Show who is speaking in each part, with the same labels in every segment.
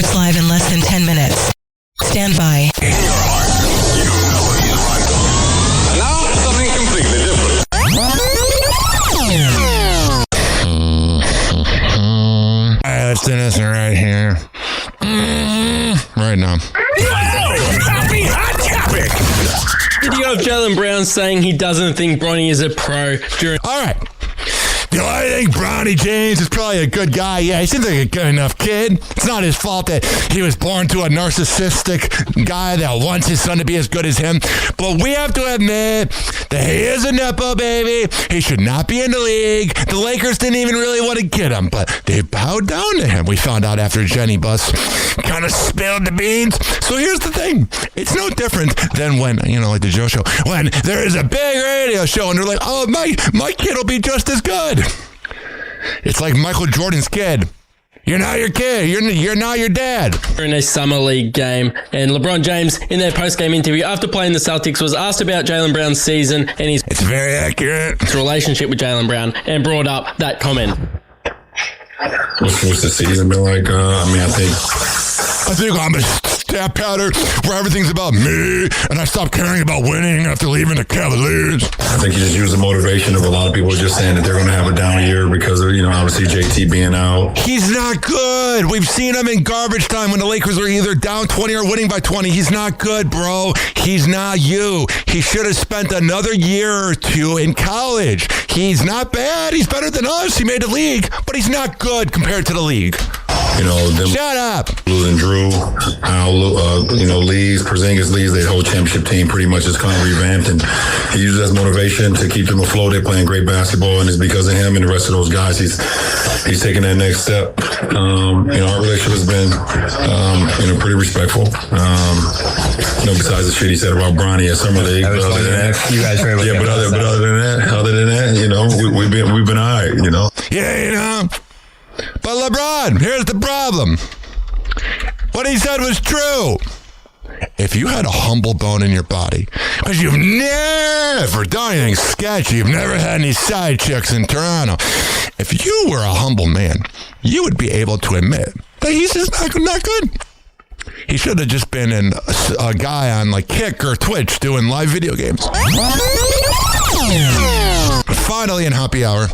Speaker 1: starts live in less than 10 minutes. Stand by.
Speaker 2: In your heart, you know it is right. And now, something completely different.
Speaker 3: Let's do this right here. Right now.
Speaker 2: Happy hot topic.
Speaker 4: Video of Jaylen Brown saying he doesn't think Bronny is a pro during...
Speaker 3: All right. You know, I think Bronny James is probably a good guy. Yeah, he seems like a good enough kid. It's not his fault that he was born to a narcissistic guy that wants his son to be as good as him. But we have to admit that he is a Nepo baby. He should not be in the league. The Lakers didn't even really want to get him, but they bowed down to him. We found out after Jenny Bus kind of spilled the beans. So here's the thing. It's no different than when, you know, like the Joe Show, when there is a big radio show and they're like, oh, my kid will be just as good. It's like Michael Jordan's kid. You're not your kid. You're not your dad.
Speaker 4: In a summer league game, and LeBron James, in their post-game interview after playing the Celtics, was asked about Jaylen Brown's season and
Speaker 3: It's very accurate.
Speaker 4: his relationship with Jaylen Brown, and brought up that comment.
Speaker 5: What's the season been like?
Speaker 3: I think I'm a stat pattern where everything's about me, and I stopped caring about winning after leaving the Cavaliers.
Speaker 5: I think you just use the motivation of a lot of people just saying that they're going to have a down year because of, you know, obviously JT being out.
Speaker 3: He's not good. We've seen him in garbage time when the Lakers are either down 20 or winning by 20. He's not good, bro. He's not you. He should have spent another year or two in college. He's not bad. He's better than us. He made the league, but he's not good compared to the league.
Speaker 5: You know, them
Speaker 3: Shut up.
Speaker 5: losing Drew, leaves, Porzingis leaves, their whole championship team pretty much is kind of revamped, and he uses that as motivation to keep them afloat. They're playing great basketball, and it's because of him and the rest of those guys. He's taking that next step. Our relationship has been, pretty respectful. Besides the shit he said about Bronny at Summer League.
Speaker 6: But other than that, you guys
Speaker 5: other than that, we've been all right, you know.
Speaker 3: Yeah, But LeBron, here's the problem. What he said was true. If you had a humble bone in your body, because you've never done anything sketchy, you've never had any side chicks in Toronto, if you were a humble man, you would be able to admit that he's just not good. He should have just been a guy on like Kick or Twitch doing live video games. Finally in Happy Hour,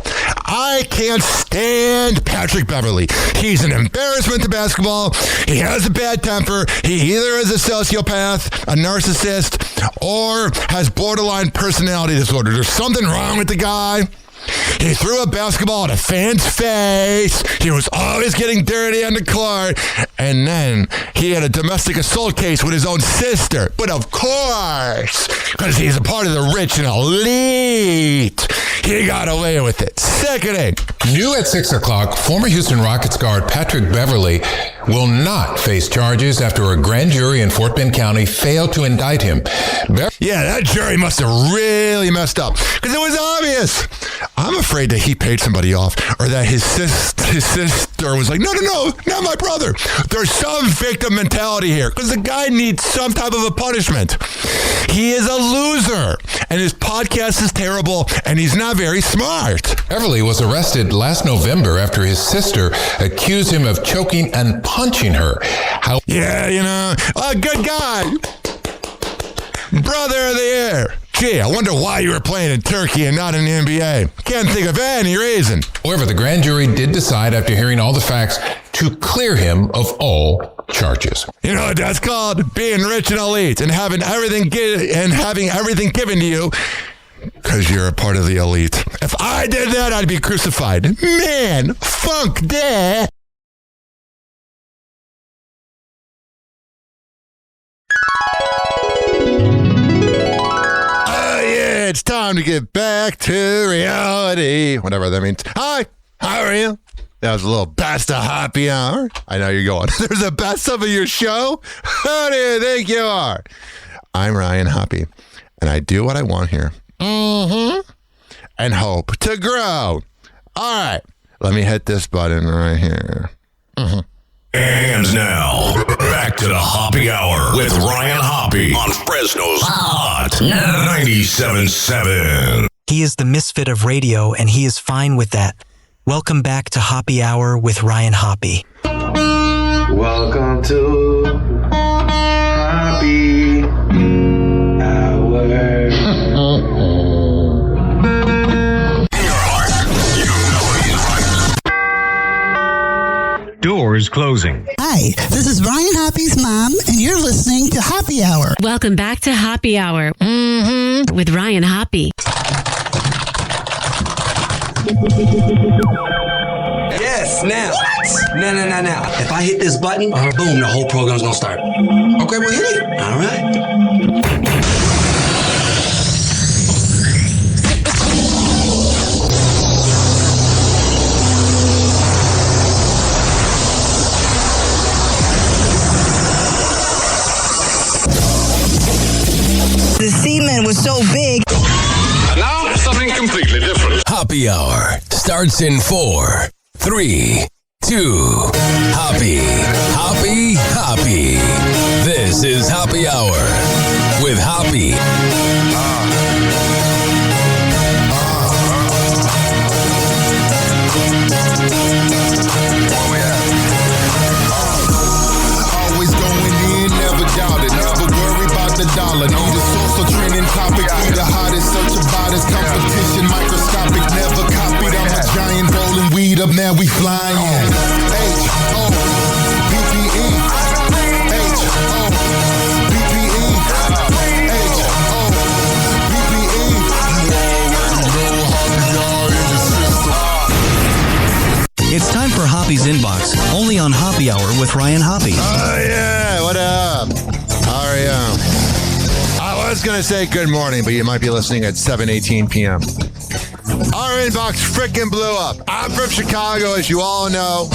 Speaker 3: I can't stand Patrick Beverley. He's an embarrassment to basketball. He has a bad temper. He either is a sociopath, a narcissist, or has borderline personality disorder. There's something wrong with the guy. He threw a basketball at a fan's face. He was always getting dirty on the court. And then he had a domestic assault case with his own sister. But of course, because he's a part of the rich and elite, he got away with it. Sickening.
Speaker 7: New at 6 o'clock, former Houston Rockets guard Patrick Beverley will not face charges after a grand jury in Fort Bend County failed to indict him.
Speaker 3: Yeah, that jury must have really messed up because it was obvious. I'm afraid that he paid somebody off, or that his sister was like, no, not my brother. There's some victim mentality here because the guy needs some type of a punishment. He is a loser, and his podcast is terrible, and he's not very smart.
Speaker 7: Beverly was arrested last November after his sister accused him of choking and punching her.
Speaker 3: Yeah, a good guy. Brother of the year. Gee, I wonder why you were playing in Turkey and not in the NBA. Can't think of any reason.
Speaker 7: However, the grand jury did decide after hearing all the facts to clear him of all charges.
Speaker 3: You know what that's called? Being rich and elite and having everything given to you because you're a part of the elite. If I did that, I'd be crucified. Man, funk that. It's time to get back to reality. Whatever that means. Hi, how are you? That was a little best of Happy Hour. I know you're going, there's a best of your show? Who do you think you are? I'm Ryan Hoppe, and I do what I want here. And hope to grow. All right, let me hit this button right here.
Speaker 2: And now, back to the Happy Hour with Ryan Hoppe on Fresno's Hot 97.7.
Speaker 8: He is the misfit of radio, and he is fine with that. Welcome back to Happy Hour with Ryan Hoppe.
Speaker 9: Welcome
Speaker 6: Welcome to Happy Hour.
Speaker 9: Doors closing.
Speaker 10: Hi, this is Ryan Hoppy's mom, and you're listening to Happy Hour.
Speaker 11: Welcome back to Happy Hour with Ryan Hoppe.
Speaker 12: Yes, now. What? Now. If I hit this button, boom, the whole program's gonna start. Okay, well, hit it. All right.
Speaker 10: The semen was so big.
Speaker 2: And now, something completely different. Happy Hour starts in 4, 3, 2. Happy. This is Happy Hour with Hoppe.
Speaker 13: Always going in, never doubted. Never worry about the dollar. Need a source of trending topic. Be the hottest, search about his competition. Microscopic, never copied. I'm a giant rolling weed up, now we flying. H-O-P-P-E. H-O-P-P-E. H-O-P-P-E.
Speaker 8: It's time for Hoppy's Inbox, only on Happy Hour with Ryan Hoppe.
Speaker 3: Oh, yeah. What up? How are you? I was going to say good morning, but you might be listening at 7:18 p.m. Our inbox freaking blew up. I'm from Chicago, as you all know.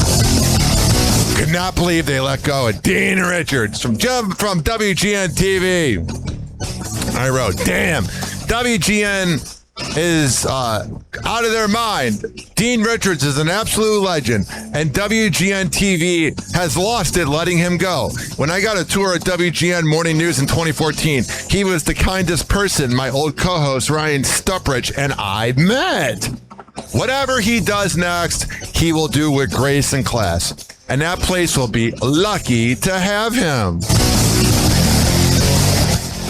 Speaker 3: Could not believe they let go of Dean Richards from WGN TV. I wrote, damn, WGN is out of their mind. Dean Richards is an absolute legend, and WGN TV has lost it letting him go. When I got a tour at WGN Morning News in 2014, he was the kindest person my old co-host Ryan Stuprich and I met. Whatever he does next, he will do with grace and class, and that place will be lucky to have him.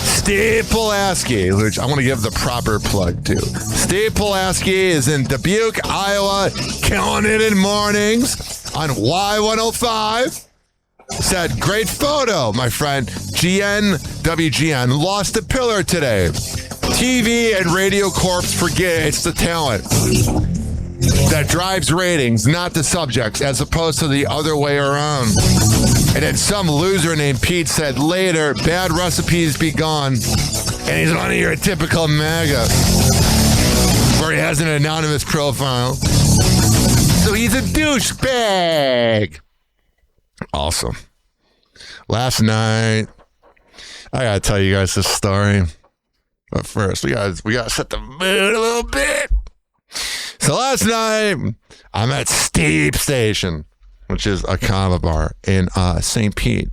Speaker 3: Steve Pulaski, which I want to give the proper plug to. Steve Pulaski is in Dubuque, Iowa, killing it in mornings on Y105. Said, great photo, my friend. WGN lost a pillar today. TV and Radio Corps forget it's the talent that drives ratings, not the subjects, as opposed to the other way around. And then some loser named Pete said later, bad recipes be gone. And he's one of your typical MAGA, where he has an anonymous profile. So he's a douchebag. Awesome. Last night, I gotta tell you guys this story. But first, we gotta set the mood a little bit. So last night, I'm at Steep Station, which is a kava bar in St. Pete.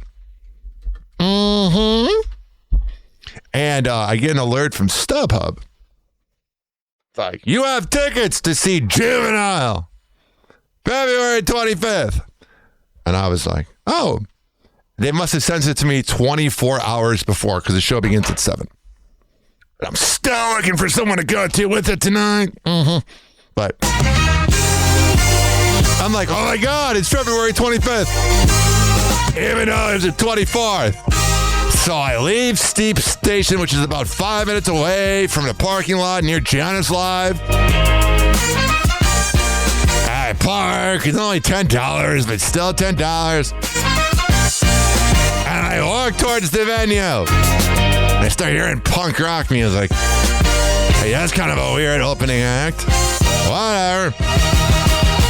Speaker 3: And I get an alert from StubHub. It's like, you have tickets to see Juvenile, February 25th. And I was like, oh, they must have sent it to me 24 hours before because the show begins at 7. But I'm still looking for someone to go to with it tonight. But I'm like, oh my God, it's February 25th. Even though it's the 24th. So I leave Steep Station, which is about 5 minutes away from the parking lot near Giannis Live. I park. It's only $10, but still $10. And I walk towards the venue. And I start hearing punk rock music. Hey, that's kind of a weird opening act. Whatever.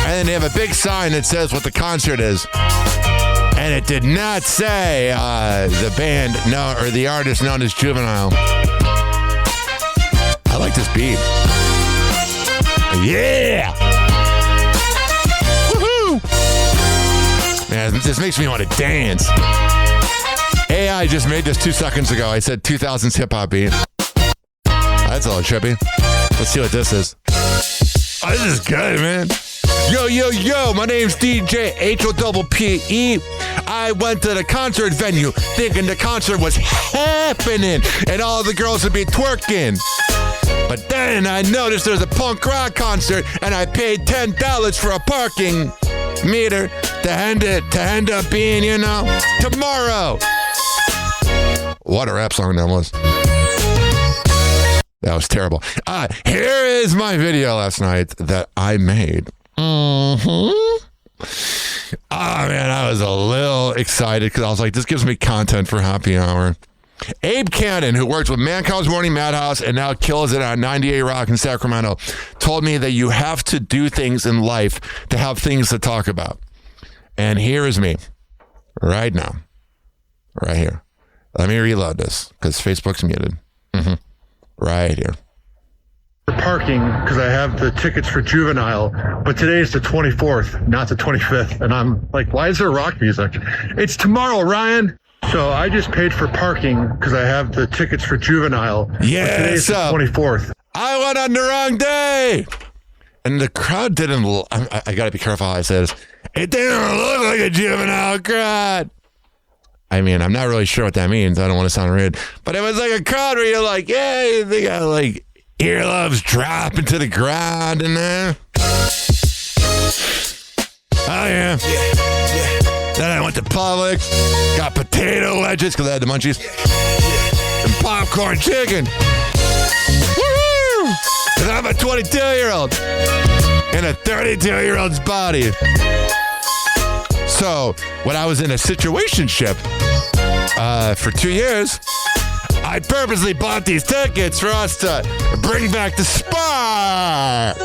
Speaker 3: And then they have a big sign that says what the concert is. And it did not say the band, or the artist known as Juvenile. I like this beat. Yeah! Woohoo! Man, this makes me want to dance. AI just made this 2 seconds ago. I said 2000s hip-hop beat. That's a little trippy. Let's see what this is. Oh, this is good, man. Yo, my name's DJ HOPPE. I went to the concert venue thinking the concert was happening and all the girls would be twerking. But then I noticed there's a punk rock concert and I paid $10 for a parking meter to end up being, tomorrow. What a rap song that was. That was terrible. Here is my video last night that I made. Oh, man, I was a little excited because I was like, this gives me content for Happy Hour. Abe Cannon, who works with Mancow's Morning Madhouse and now kills it on 98 Rock in Sacramento, told me that you have to do things in life to have things to talk about. And here is me, right now, right here. Let me reload this because Facebook's muted. Right here.
Speaker 9: Parking because I have the tickets for Juvenile, but today is the 24th, not the 25th. And I'm like, why is there rock music? It's tomorrow, Ryan. So I just paid for parking because I have the tickets for Juvenile.
Speaker 3: Yeah,
Speaker 9: but today is the 24th.
Speaker 3: I went on the wrong day. And the crowd didn't, I got to be careful how I say this. It didn't look like a Juvenile crowd. I mean, I'm not really sure what that means. I don't want to sound rude. But it was like a crowd where you're like, yeah, they got like earlobes dropping to the ground in there. Oh, yeah. Then I went to Publix, got potato wedges because I had the munchies, and popcorn chicken. Woo! Because I'm a 22-year-old in a 32-year-old's body. So when I was in a situationship for 2 years, I purposely bought these tickets for us to bring back the spark.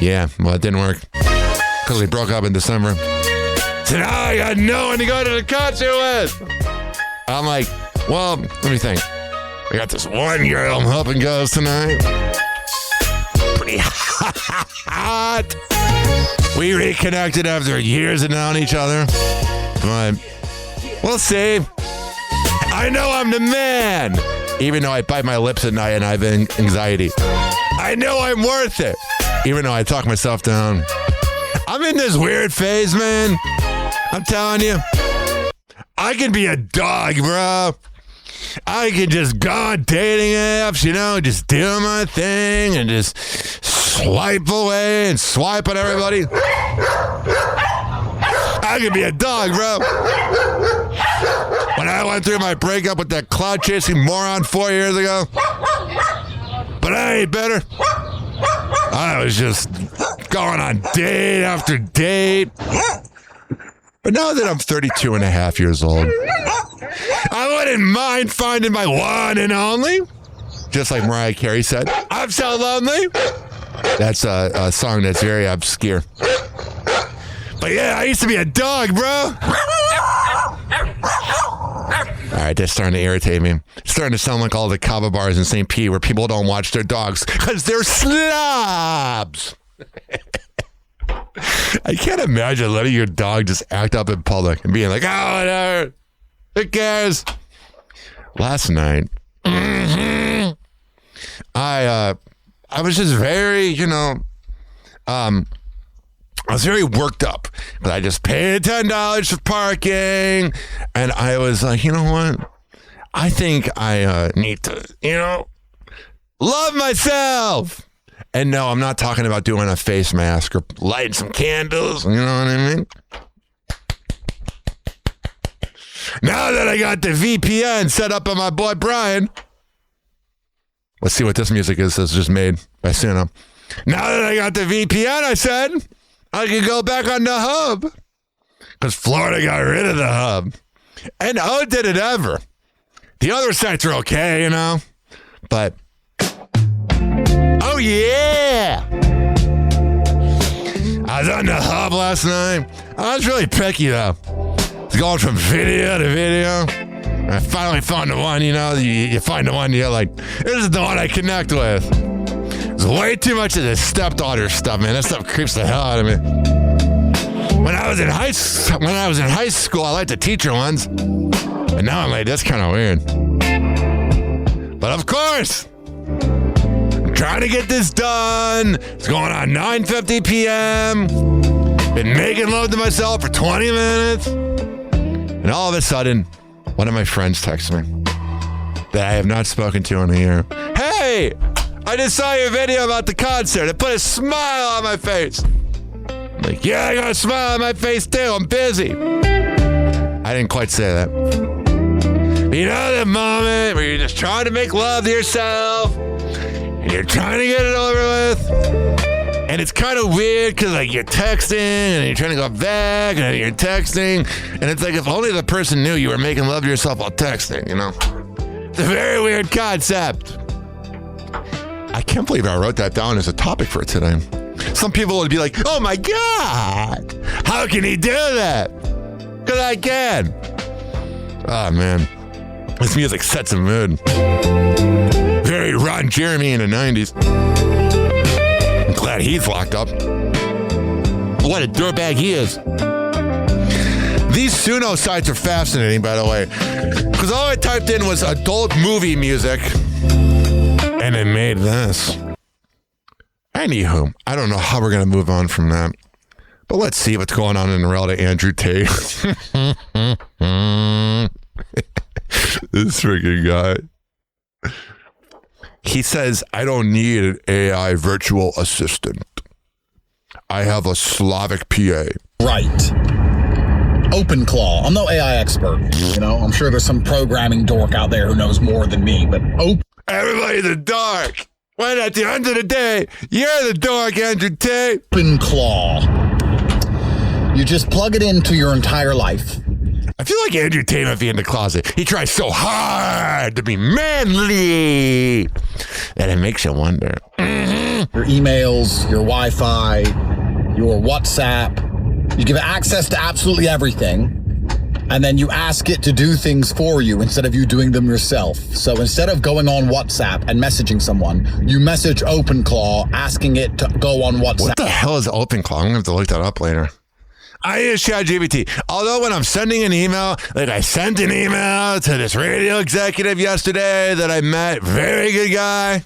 Speaker 3: Yeah, well, it didn't work because we broke up in December. So now I got no one to go to the concert with. I'm like, well, let me think. I got this one girl I'm hoping goes tonight. Pretty hot. We reconnected after years of knowing each other. But we'll see. I know I'm the man. Even though I bite my lips at night and I have anxiety. I know I'm worth it. Even though I talk myself down. I'm in this weird phase, man. I'm telling you. I can be a dog, bro. I can just go on dating apps, just do my thing and just swipe away and swipe at everybody. I could be a dog, bro. When I went through my breakup with that cloud-chasing moron 4 years ago. But I ain't better. I was just going on date after date. But now that I'm 32 and a half years old, I wouldn't mind finding my one and only. Just like Mariah Carey said, I'm so lonely. That's a song that's very obscure. But yeah, I used to be a dog, bro. All right, that's starting to irritate me. It's starting to sound like all the kava bars in St. Pete where people don't watch their dogs because they're slobs. I can't imagine letting your dog just act up in public and being like, oh, whatever. Who cares? Last night, I was just very, I was very worked up. But I just paid $10 for parking. And I was like, you know what? I think I need to, love myself. And no, I'm not talking about doing a face mask or lighting some candles. You know what I mean? Now that I got the VPN set up on my boy Brian. Let's see what this music is that's just made by Suno. Now that I got the VPN, I said I could go back on the hub. Because Florida got rid of the hub. And oh, did it ever. The other sites are okay, But oh, yeah. I was on the hub last night. I was really picky, though. I was going from video to video. I finally found the one, you find the one, you're like, this is the one I connect with. There's way too much of this stepdaughter stuff, man. That stuff creeps the hell out of me. When I was in high school, I liked the teacher ones. But now I'm like, that's kind of weird. But of course, trying to get this done. It's going on 9:50 p.m. Been making love to myself for 20 minutes. And all of a sudden, one of my friends texts me that I have not spoken to in a year. Hey, I just saw your video about the concert. It put a smile on my face. I'm like, yeah, I got a smile on my face too. I'm busy. I didn't quite say that. But you know that moment where you're just trying to make love to yourself and you're trying to get it over with? And it's kind of weird because like you're texting and you're trying to go back and you're texting. And it's like if only the person knew you were making love to yourself while texting, you know? It's a very weird concept. I can't believe I wrote that down as a topic for today. Some people would be like, oh my God, how can he do that? Because I can. Oh man, this music sets a mood. Very Ron Jeremy in the 90s. I'm glad he's locked up. What a dirtbag he is. These Suno sites are fascinating, by the way, because all I typed in was adult movie music, and it made this. Anywho, I don't know how we're going to move on from that, but let's see what's going on in the world of Andrew Tate. This freaking guy. He says, I don't need an AI virtual assistant. I have a Slavic PA.
Speaker 14: Right. OpenClaw. I'm no AI expert. You know, I'm sure there's some programming dork out there who knows more than me, but
Speaker 3: everybody's a dork. When at the end of the day, you're the dork, Andrew Tate.
Speaker 14: OpenClaw. You just plug it into your entire life.
Speaker 3: I feel like Andrew Tate might be in the closet. He tries so hard to be manly that it makes you wonder.
Speaker 14: Your emails, your Wi-Fi, your WhatsApp. You give it access to absolutely everything. And then you ask it to do things for you instead of you doing them yourself. So instead of going on WhatsApp and messaging someone, you message OpenClaw asking it to go on WhatsApp.
Speaker 3: What the hell is OpenClaw? I'm going to have to look that up later. I use ChatGPT. Although when I'm sending an email, like I sent an email to this radio executive yesterday that I met, very good guy.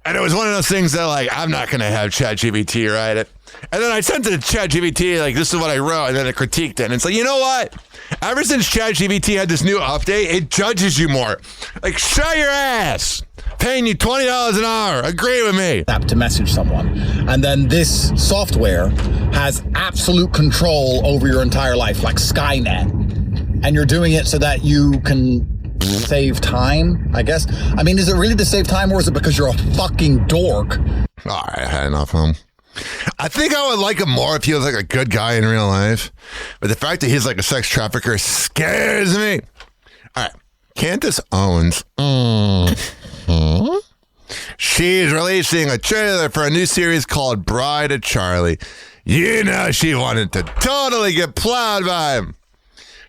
Speaker 3: And it was one of those things that like, I'm not going to have ChatGPT write it. And then I sent it to ChatGPT, like, this is what I wrote, and then it critiqued it. And it's like, you know what? Ever since ChatGPT had this new update, it judges you more. Like, shut your ass. Paying you $20 an hour. Agree with me.
Speaker 14: To message someone. And then this software has absolute control over your entire life, like Skynet. And you're doing it so that you can save time, I guess. I mean, is it really to save time, or is it because you're a fucking dork?
Speaker 3: All right, I had enough of him. I think I would like him more if he was like a good guy in real life. But the fact that he's like a sex trafficker scares me. All right. Candace Owens. She's releasing a trailer for a new series called Bride of Charlie. You know she wanted to totally get plowed by him.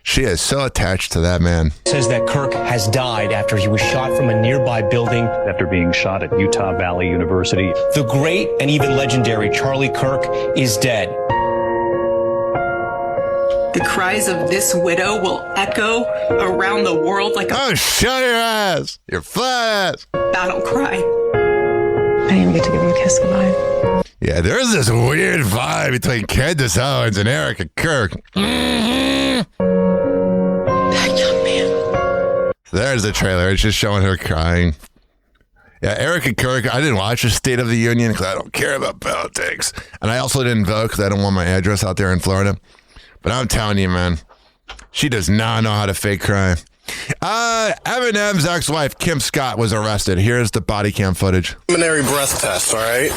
Speaker 3: She is so attached to that man.
Speaker 15: Says that Kirk has died after he was shot from a nearby building. After being shot at Utah Valley University. The great and even legendary Charlie Kirk is dead.
Speaker 16: The cries of this widow will echo around the world like a...
Speaker 3: Oh, shut your ass! Your flat ass!
Speaker 16: Battle cry. I didn't even get to give him a kiss goodbye.
Speaker 3: Yeah, there's this weird vibe between Candace Owens and Erica Kirk.
Speaker 16: That young man.
Speaker 3: There's the trailer. It's just showing her crying. Yeah, Erica Kirk, I didn't watch the State of the Union because I don't care about politics. And I also didn't vote because I don't want my address out there in Florida. But I'm telling you, man, she does not know how to fake cry. Eminem's ex-wife, Kim Scott, was arrested. Here's the body cam footage.
Speaker 17: Preliminary breath test, all right?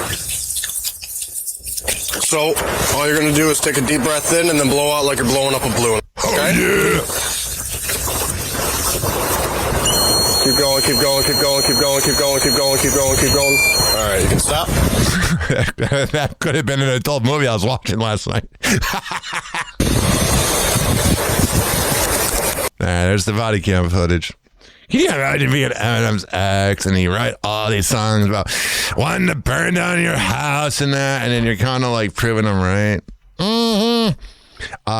Speaker 17: So, all you're going to do is take a deep breath in and then blow out like you're blowing up a balloon. Okay?
Speaker 3: Oh, yeah.
Speaker 17: Keep going, keep going, keep going, keep going, keep going, keep going, keep going, keep going. All right, you can stop.
Speaker 3: That could have been an adult movie I was watching last night. There's the body cam footage. Can you imagine being Eminem's ex and he write all these songs about wanting to burn down your house and that, and then you're kind of like proving them right?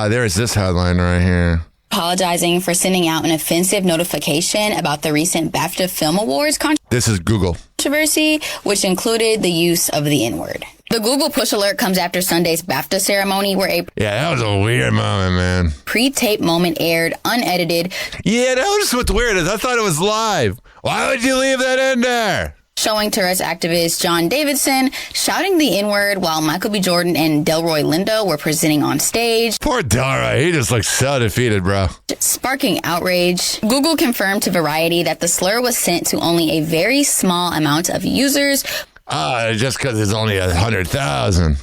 Speaker 3: There is this headline right here.
Speaker 18: apologizing for sending out an offensive notification about the recent BAFTA Film Awards
Speaker 3: This is Google.
Speaker 18: controversy, which included the use of the N-word. The Google push alert comes after Sunday's BAFTA ceremony where a
Speaker 3: Yeah, that was a weird moment, man.
Speaker 18: pre-tape moment aired unedited.
Speaker 3: Yeah, that was what's weird is I thought it was live. Why would you leave that in there?
Speaker 18: Showing Tourette's activist John Davidson shouting the N-word while Michael B. Jordan and Delroy Lindo were presenting on stage.
Speaker 3: Poor Delroy, he just looks so defeated, bro.
Speaker 18: Sparking outrage. Google confirmed to Variety that the slur was sent to only a very small amount of users.
Speaker 3: Just because it's only 100,000.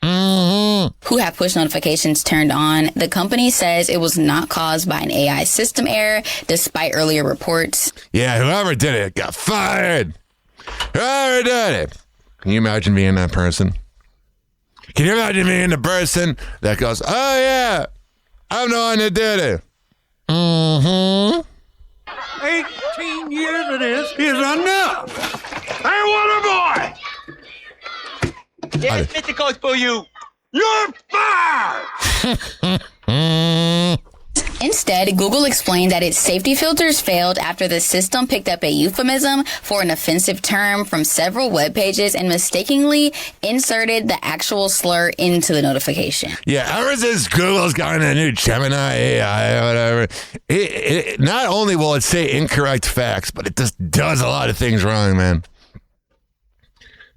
Speaker 18: Who have push notifications turned on. The company says it was not caused by an AI system error, despite earlier reports.
Speaker 3: Yeah, whoever did it got fired. Whoever did it. Can you imagine being that person? Can you imagine being the person that goes, oh yeah, I'm the one that did it?
Speaker 19: 18 years of this is enough. Hey, Waterboy!
Speaker 20: Yes, Mr. Coach, for you.
Speaker 19: You're fired!
Speaker 18: Instead, Google explained that its safety filters failed after the system picked up a euphemism for an offensive term from several web pages and mistakenly inserted the actual slur into the notification.
Speaker 3: Yeah, ever since Google's gotten a new Gemini AI or whatever, it not only will it say incorrect facts, but it just does a lot of things wrong, man.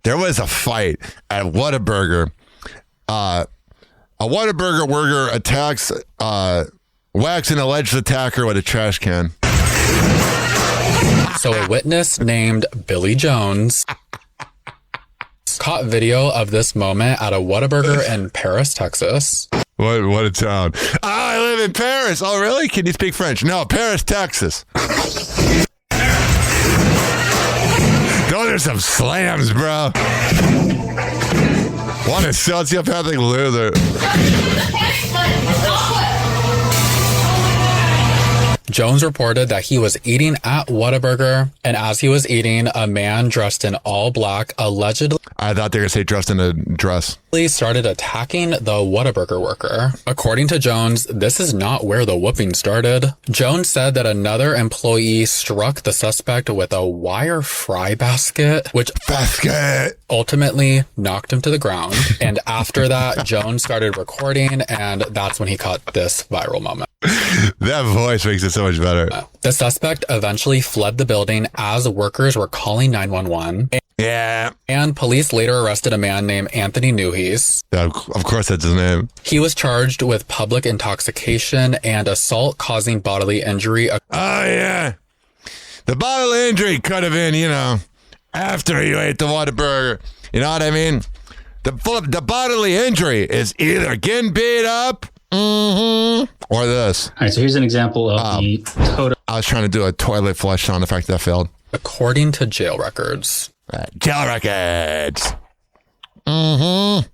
Speaker 3: There was a fight at Whataburger. A Whataburger worker attacks, whacks an alleged attacker with a trash can.
Speaker 21: So a witness named Billy Jones caught video of this moment at a Whataburger in Paris, Texas.
Speaker 3: What a town. Oh, I live in Paris. Oh, really? Can you speak French? No, Paris, Texas. Those are some slams, bro. What a sociopathic loser.
Speaker 21: Jones reported that he was eating at Whataburger, and as he was eating, a man dressed in all black allegedly...
Speaker 3: I thought they were going to say dressed in a dress.
Speaker 21: ...started attacking the Whataburger worker. According to Jones, this is not where the whooping started. Jones said that another employee struck the suspect with a wire fry basket, which ultimately knocked him to the ground. And after that, Jones started recording, and that's when he caught this viral moment.
Speaker 3: That voice makes it so much better.
Speaker 21: The suspect eventually fled the building as workers were calling 911.
Speaker 3: Yeah.
Speaker 21: And police later arrested a man named Anthony Nuhes.
Speaker 3: Yeah, of course that's his name.
Speaker 21: He was charged with public intoxication and assault causing bodily injury.
Speaker 3: Oh, yeah. The bodily injury could have been, after you ate the Whataburger. You know what I mean? The bodily injury is either getting beat up or this.
Speaker 22: All right, so here's an example of the total.
Speaker 3: I was trying to do a toilet flush sound effect that failed.
Speaker 21: According to jail records.
Speaker 3: Jail records. The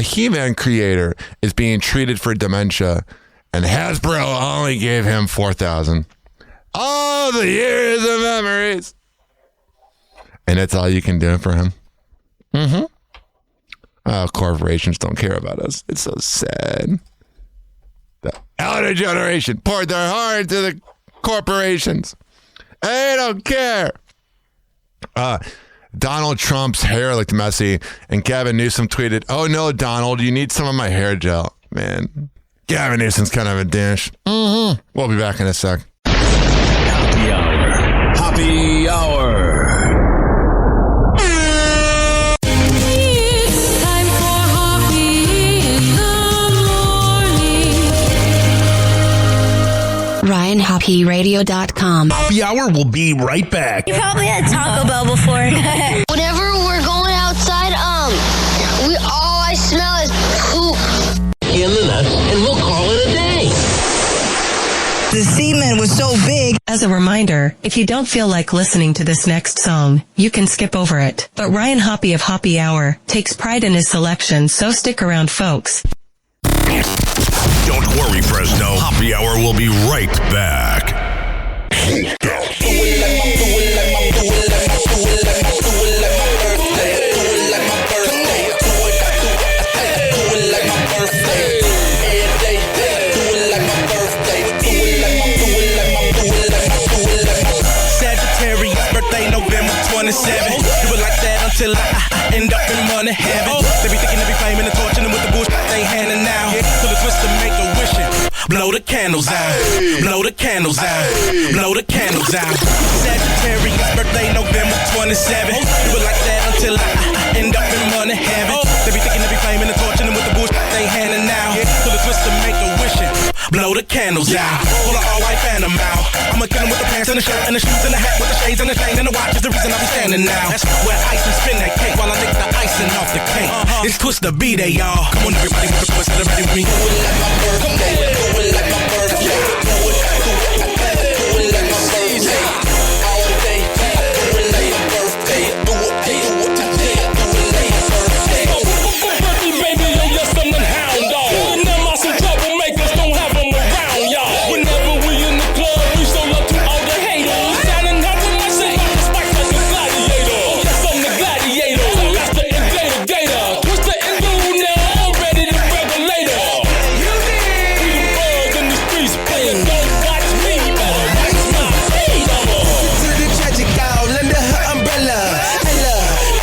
Speaker 3: He-Man creator is being treated for dementia, and Hasbro only gave him $4,000. All the years of memories. And that's all you can do for him. Corporations don't care about us. It's so sad. The elder generation poured their heart into the corporations. They don't care. Donald Trump's hair looked messy, and Gavin Newsom tweeted, "Oh no, Donald, you need some of my hair gel." Man, Gavin Newsom's kind of a dish. We'll be back in a sec.
Speaker 2: Happy Hour. Happy Hour.
Speaker 1: RyanHappyRadio.com.
Speaker 2: Happy Hour will be right back.
Speaker 23: You probably had Taco Bell before.
Speaker 24: Whenever we're going outside, all I smell is poop.
Speaker 2: In the nuts, and we'll call it a day.
Speaker 1: The semen was so big. As a reminder, if you don't feel like listening to this next song, you can skip over it. But Ryan Hoppe of Happy Hour takes pride in his selection, so stick around, folks.
Speaker 2: Don't worry, Fresno. Happy Hour will be right back.
Speaker 4: until I end up in money heaven. They be thinking they be flaming and torching them with the bullshit they handing now. Till the twist to make a wishing. Blow the candles out. Blow the candles out. Blow the candles out. Sagittarius birthday November 27. Do it like that until I end up in money heaven. They be thinking they be flaming and torching them with the bullshit they handing now. Till the twist to make a wishing. Blow the candles out. Pull an all-white phantom out. I'ma kill him with the pants and the shirt and the shoes and the hat with the shades and the chain and the watch is the reason I be standing now. That's where ice and spin that cake while I lick the icing off the cake. It's twist the B-Day, y'all. Come on, everybody, with the twist, ready with me. Do it like my birthday. Do it like my birthday. Do it like my birthday. All day. Do it like my birthday. Do it like my birthday. Baby, yo, yes, I'm the hound dog. And them are some troublemakers, don't have them around, y'all. Whenever we in the club, we show love to all the haters. Shining out with my shit, like a spike like a gladiator. Oh, yes, I'm the gladiator. That's the invader gator. Twist the enduro now, I'm ready to regulator. You did. We the birds in the streets, playing don't watch me, better watch my feet. To the tragic out, lend her umbrella.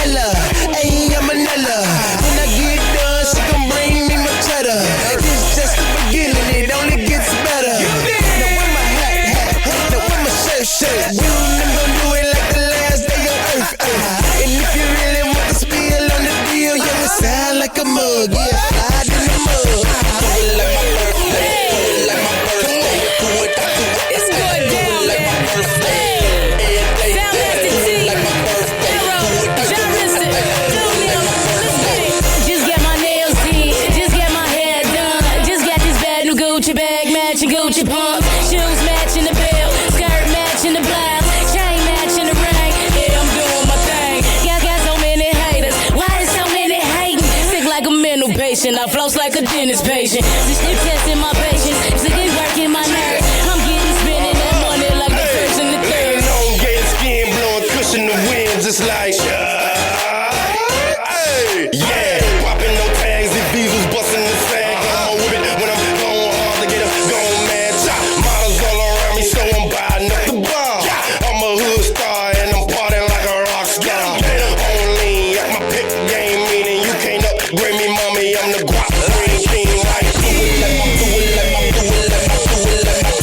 Speaker 4: Ella, ayy, I'm an Ella. When I get done, she gon' bring me my cheddar. This just the beginning, it only gets better. Now where my hat, now where my shirt. You them gon' do it like the last day on earth. And if you really want to spill on the deal, you will sound like a mug, yeah, slide in the mud. Do it like my birthday, do it like my birthday, do it, it's going down, like my birthday.
Speaker 23: Just get my nails did, just get my hair done. Just got this bad new Gucci bag matching Gucci pumps. Shoes matching the belt, skirt matching the blouse, chain matching the ring. Yeah, I'm doing my thing. Got so many haters, why is so many hating? Sick like a mental patient, I floss like a dentist patient. This shit testing my patience, sick and working my nerves. I'm getting spinning that money like the first and the third.
Speaker 4: Long gay skin blowing cushion the winds, it's like yeah, popping no tags and diesels busting the sag. I'm with it when I'm going hard to get a gone mad top. Models all around me, so I'm buying up the bar. I'm a hood star and I'm partying like a rock star. Only at my pick game, meaning you can't upgrade me, mommy. I'm the guap green king, like do it like my, do it like my, do it like my, do it like my,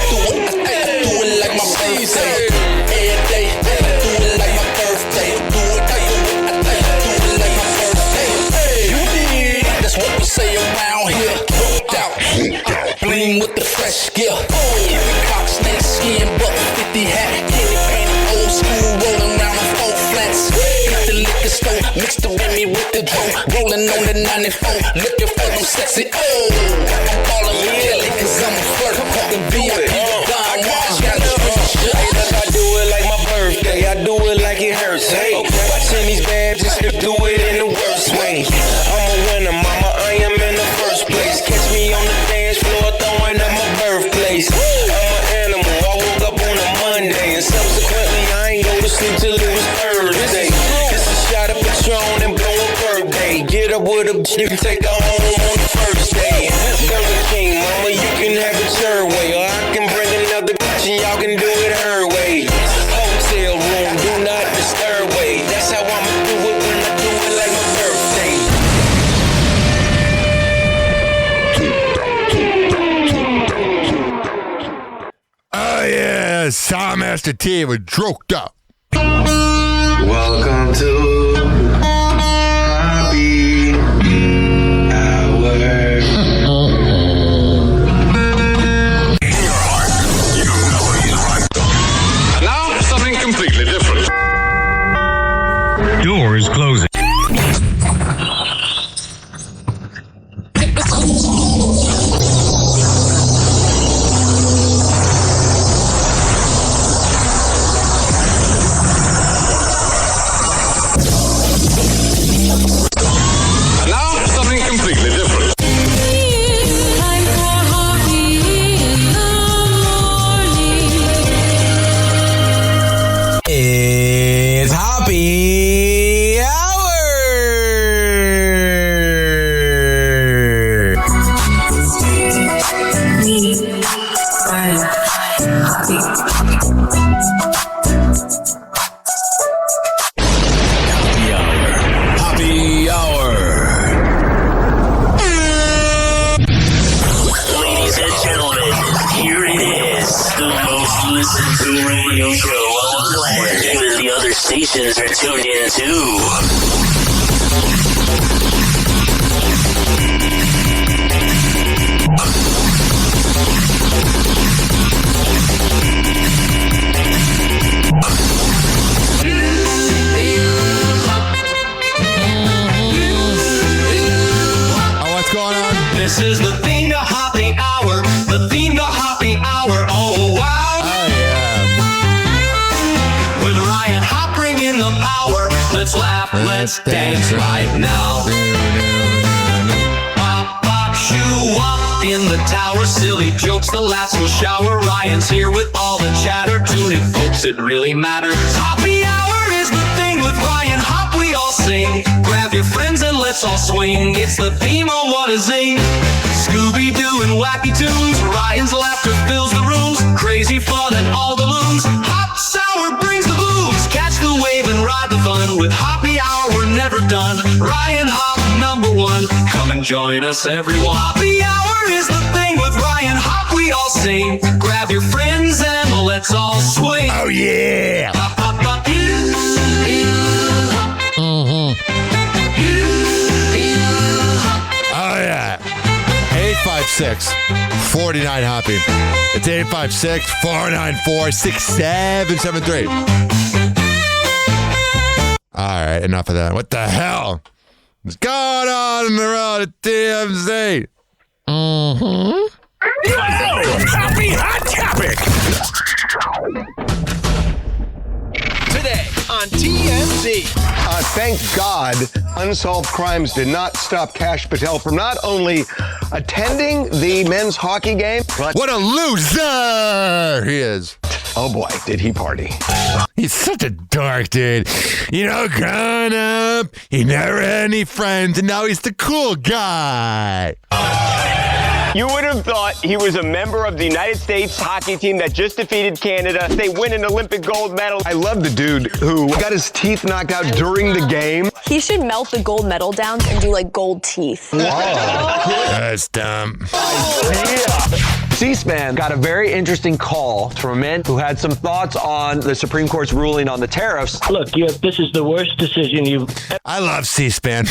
Speaker 4: do it like my birthday. Every day, do it like my birthday. Do it like my birthday. You did. That's what we say around here. Booked out, bling with the fresh gear. Every cock, snake skin, buck 50 hat, candy painted, old school, rolling around on 4 flats. Hit the liquor store, mix the Remy with the drum, rolling on the 94, looking for them sexy. I'm ballin' with Kelly, cause I'm a flirt. Talking VIP, Don Watch, got the shit. I do it like my birthday, I do it like it hurts. Hey, watching these bad just to do it in the worst way. I'm a winner, mama, I am in the first place. Catch me on the dance floor throwing up my birthplace. I'm an animal, I woke up on a Monday, and subsequently I ain't go to sleep till it was Thursday. Just a shot of Patron and blow a birthday. Get up with a bitch, you can take her home on the first day. Burger King, mama, you can have it your way, or I can bring another bitch and y'all can do it her way. Hotel room, do not disturb way. That's how I'ma do it when I do it like my birthday.
Speaker 3: Oh yeah, Soundmaster T was droked up.
Speaker 6: Welcome to Happy Hour.
Speaker 2: Now, something completely different.
Speaker 19: Doors closing.
Speaker 2: listeners are tuned in to.
Speaker 5: This is the theme to Hoppy Hour. The theme to Hoppy Hour. Oh, wow.
Speaker 3: Oh, yeah.
Speaker 5: With Ryan Hop bringing the power. Let's laugh, let's dance right now. Pop, pop, shoo up in the tower. Silly jokes, the laughs will shower. Ryan's here with all the chatter. Tune in, folks, it really matters. Hoppy Hour is the thing with Ryan Hop. We all sing. Grab your friends and let's all swing. It's the theme of What a Zing. Scooby-Doo and wacky tunes. Ryan's laughter fills the rooms. Crazy fun and all the loons. Hop Sour brings the blues. Catch the wave and ride the fun. With Hoppy Hour we're never done. Ryan Hop #1. Come and join us everyone. Hoppy Hour is the thing with Ryan Hop. We all sing. Grab your friends and let's all swing.
Speaker 3: Oh yeah.
Speaker 5: Hop, hop, hop.
Speaker 3: Oh yeah. 856-49 Hoppy. It's 856-494-6773. All right, enough of that. What the hell is going on in the road at TMZ?
Speaker 2: Happy Hot Topic.
Speaker 7: Today on TMZ.
Speaker 11: Thank God Unsolved Crimes did not stop Kash Patel from not only attending the men's hockey game, but...
Speaker 3: What a loser he is.
Speaker 11: Oh boy, did he party.
Speaker 3: He's such a dork, dude. You know, growing up, he never had any friends, and now he's the cool guy.
Speaker 7: You would have thought he was a member of the United States hockey team that just defeated Canada. They win an Olympic gold medal.
Speaker 11: I love the dude who got his teeth knocked out during the game.
Speaker 20: He should melt the gold medal down and do like gold teeth.
Speaker 3: That's dumb.
Speaker 7: C-SPAN got a very interesting call from a man who had some thoughts on the Supreme Court's ruling on the tariffs.
Speaker 6: Look, this is the worst decision you've
Speaker 3: I love C-SPAN.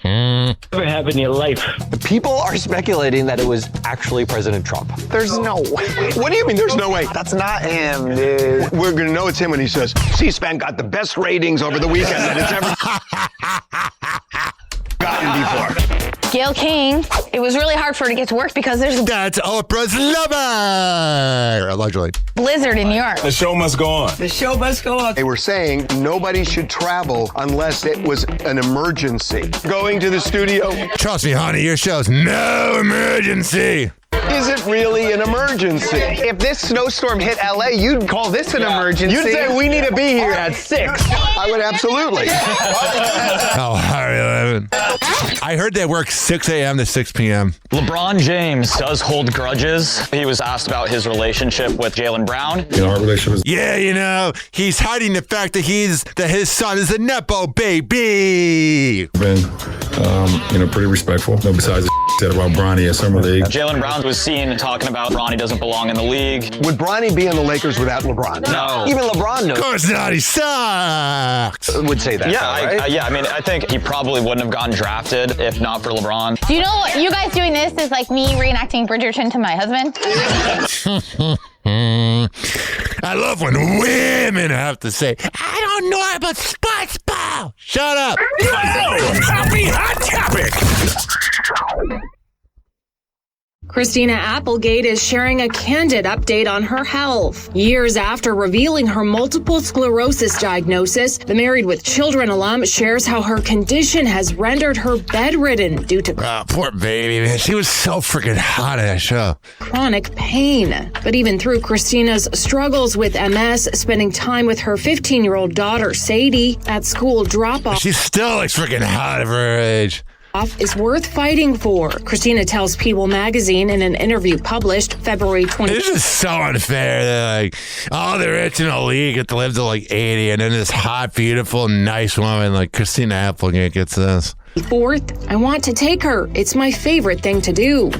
Speaker 6: ever had in your life.
Speaker 7: People are speculating that it was actually President Trump.
Speaker 11: There's no way. What do you mean there's no way? That's not him, dude. We're going to know it's him when he says, C-SPAN got the best ratings over the weekend that it's ever gotten before.
Speaker 20: Gail King, it was really hard for her to get to work because there's a
Speaker 3: That's Oprah's lover, allegedly.
Speaker 20: blizzard in New York.
Speaker 17: The show must go on.
Speaker 20: The show must go on.
Speaker 11: They were saying nobody should travel unless it was an emergency. Going to the studio.
Speaker 3: Trust me, honey, your show's no emergency.
Speaker 11: Is it really an emergency?
Speaker 7: If this snowstorm hit LA, you'd call this an emergency.
Speaker 11: You'd say we need to be here at 6. I would absolutely.
Speaker 3: Oh, Harry Levin. I heard they work 6 a.m. to 6 p.m.
Speaker 25: LeBron James does hold grudges. He was asked about his relationship with Jaylen Brown.
Speaker 17: You know, our relationship is...
Speaker 3: Yeah, you know, he's hiding the fact that his son is a Nepo baby.
Speaker 17: Been, pretty respectful. No, besides the said about Bronny at Summer League.
Speaker 25: Jaylen Brown was seen talking about Bronny doesn't belong in the league.
Speaker 11: Would Bronny be in the Lakers without LeBron?
Speaker 25: No.
Speaker 7: Even LeBron knows.
Speaker 3: Of course not, he sucks.
Speaker 7: Would say that.
Speaker 25: Yeah,
Speaker 7: right?
Speaker 25: I think he probably wouldn't have gotten drafted if not for LeBron.
Speaker 20: Do you know what? You guys doing this is like me reenacting Bridgerton to my husband.
Speaker 3: I love when women have to say, I don't know about sports ball. Shut up.
Speaker 2: Happy Hot Topic.
Speaker 26: Christina Applegate is sharing a candid update on her health. Years after revealing her multiple sclerosis diagnosis, the Married with Children alum shares how her condition has rendered her bedridden due to
Speaker 3: poor baby, man. She was so freaking hot in that show.
Speaker 26: chronic pain. But even through Christina's struggles with MS, spending time with her 15-year-old daughter, Sadie, at school drop-off.
Speaker 3: She still looks freaking hot for her age.
Speaker 26: Is worth fighting for. Christina tells People magazine in an interview published February 20.
Speaker 3: This is so unfair that like all the rich in the league get to live to like 80, and then this hot, beautiful, nice woman like Christina Applegate gets this.
Speaker 26: 4th, I want to take her. It's my favorite thing to do.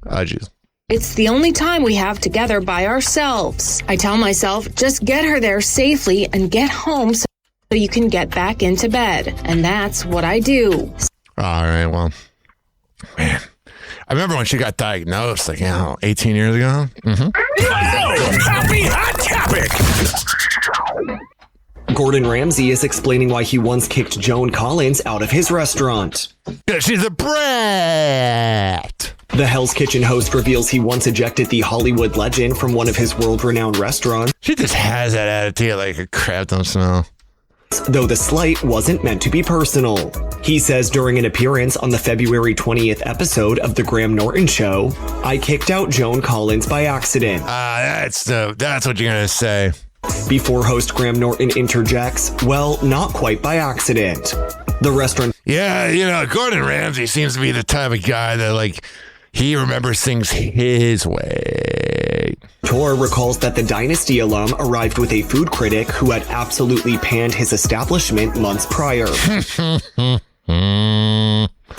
Speaker 3: Oh, jeez.
Speaker 26: It's the only time we have together by ourselves. I tell myself, just get her there safely and get home. so you can get back into bed. And that's what I do.
Speaker 3: All right, well, man. I remember when she got diagnosed, 18 years ago.
Speaker 2: Happy Hot Topic!
Speaker 8: Gordon Ramsay is explaining why he once kicked Joan Collins out of his restaurant.
Speaker 3: She's a brat!
Speaker 8: The Hell's Kitchen host reveals he once ejected the Hollywood legend from one of his world-renowned restaurants.
Speaker 3: She just has that attitude like a crap don't smell.
Speaker 8: Though the slight wasn't meant to be personal. He says during an appearance on the February 20th episode of The Graham Norton Show, I kicked out Joan Collins by accident.
Speaker 3: That's what you're gonna say.
Speaker 8: Before host Graham Norton interjects, well, not quite by accident. The restaurant...
Speaker 3: Yeah, Gordon Ramsay seems to be the type of guy that, he remembers things his way.
Speaker 8: Tor recalls that the Dynasty alum arrived with a food critic who had absolutely panned his establishment months prior.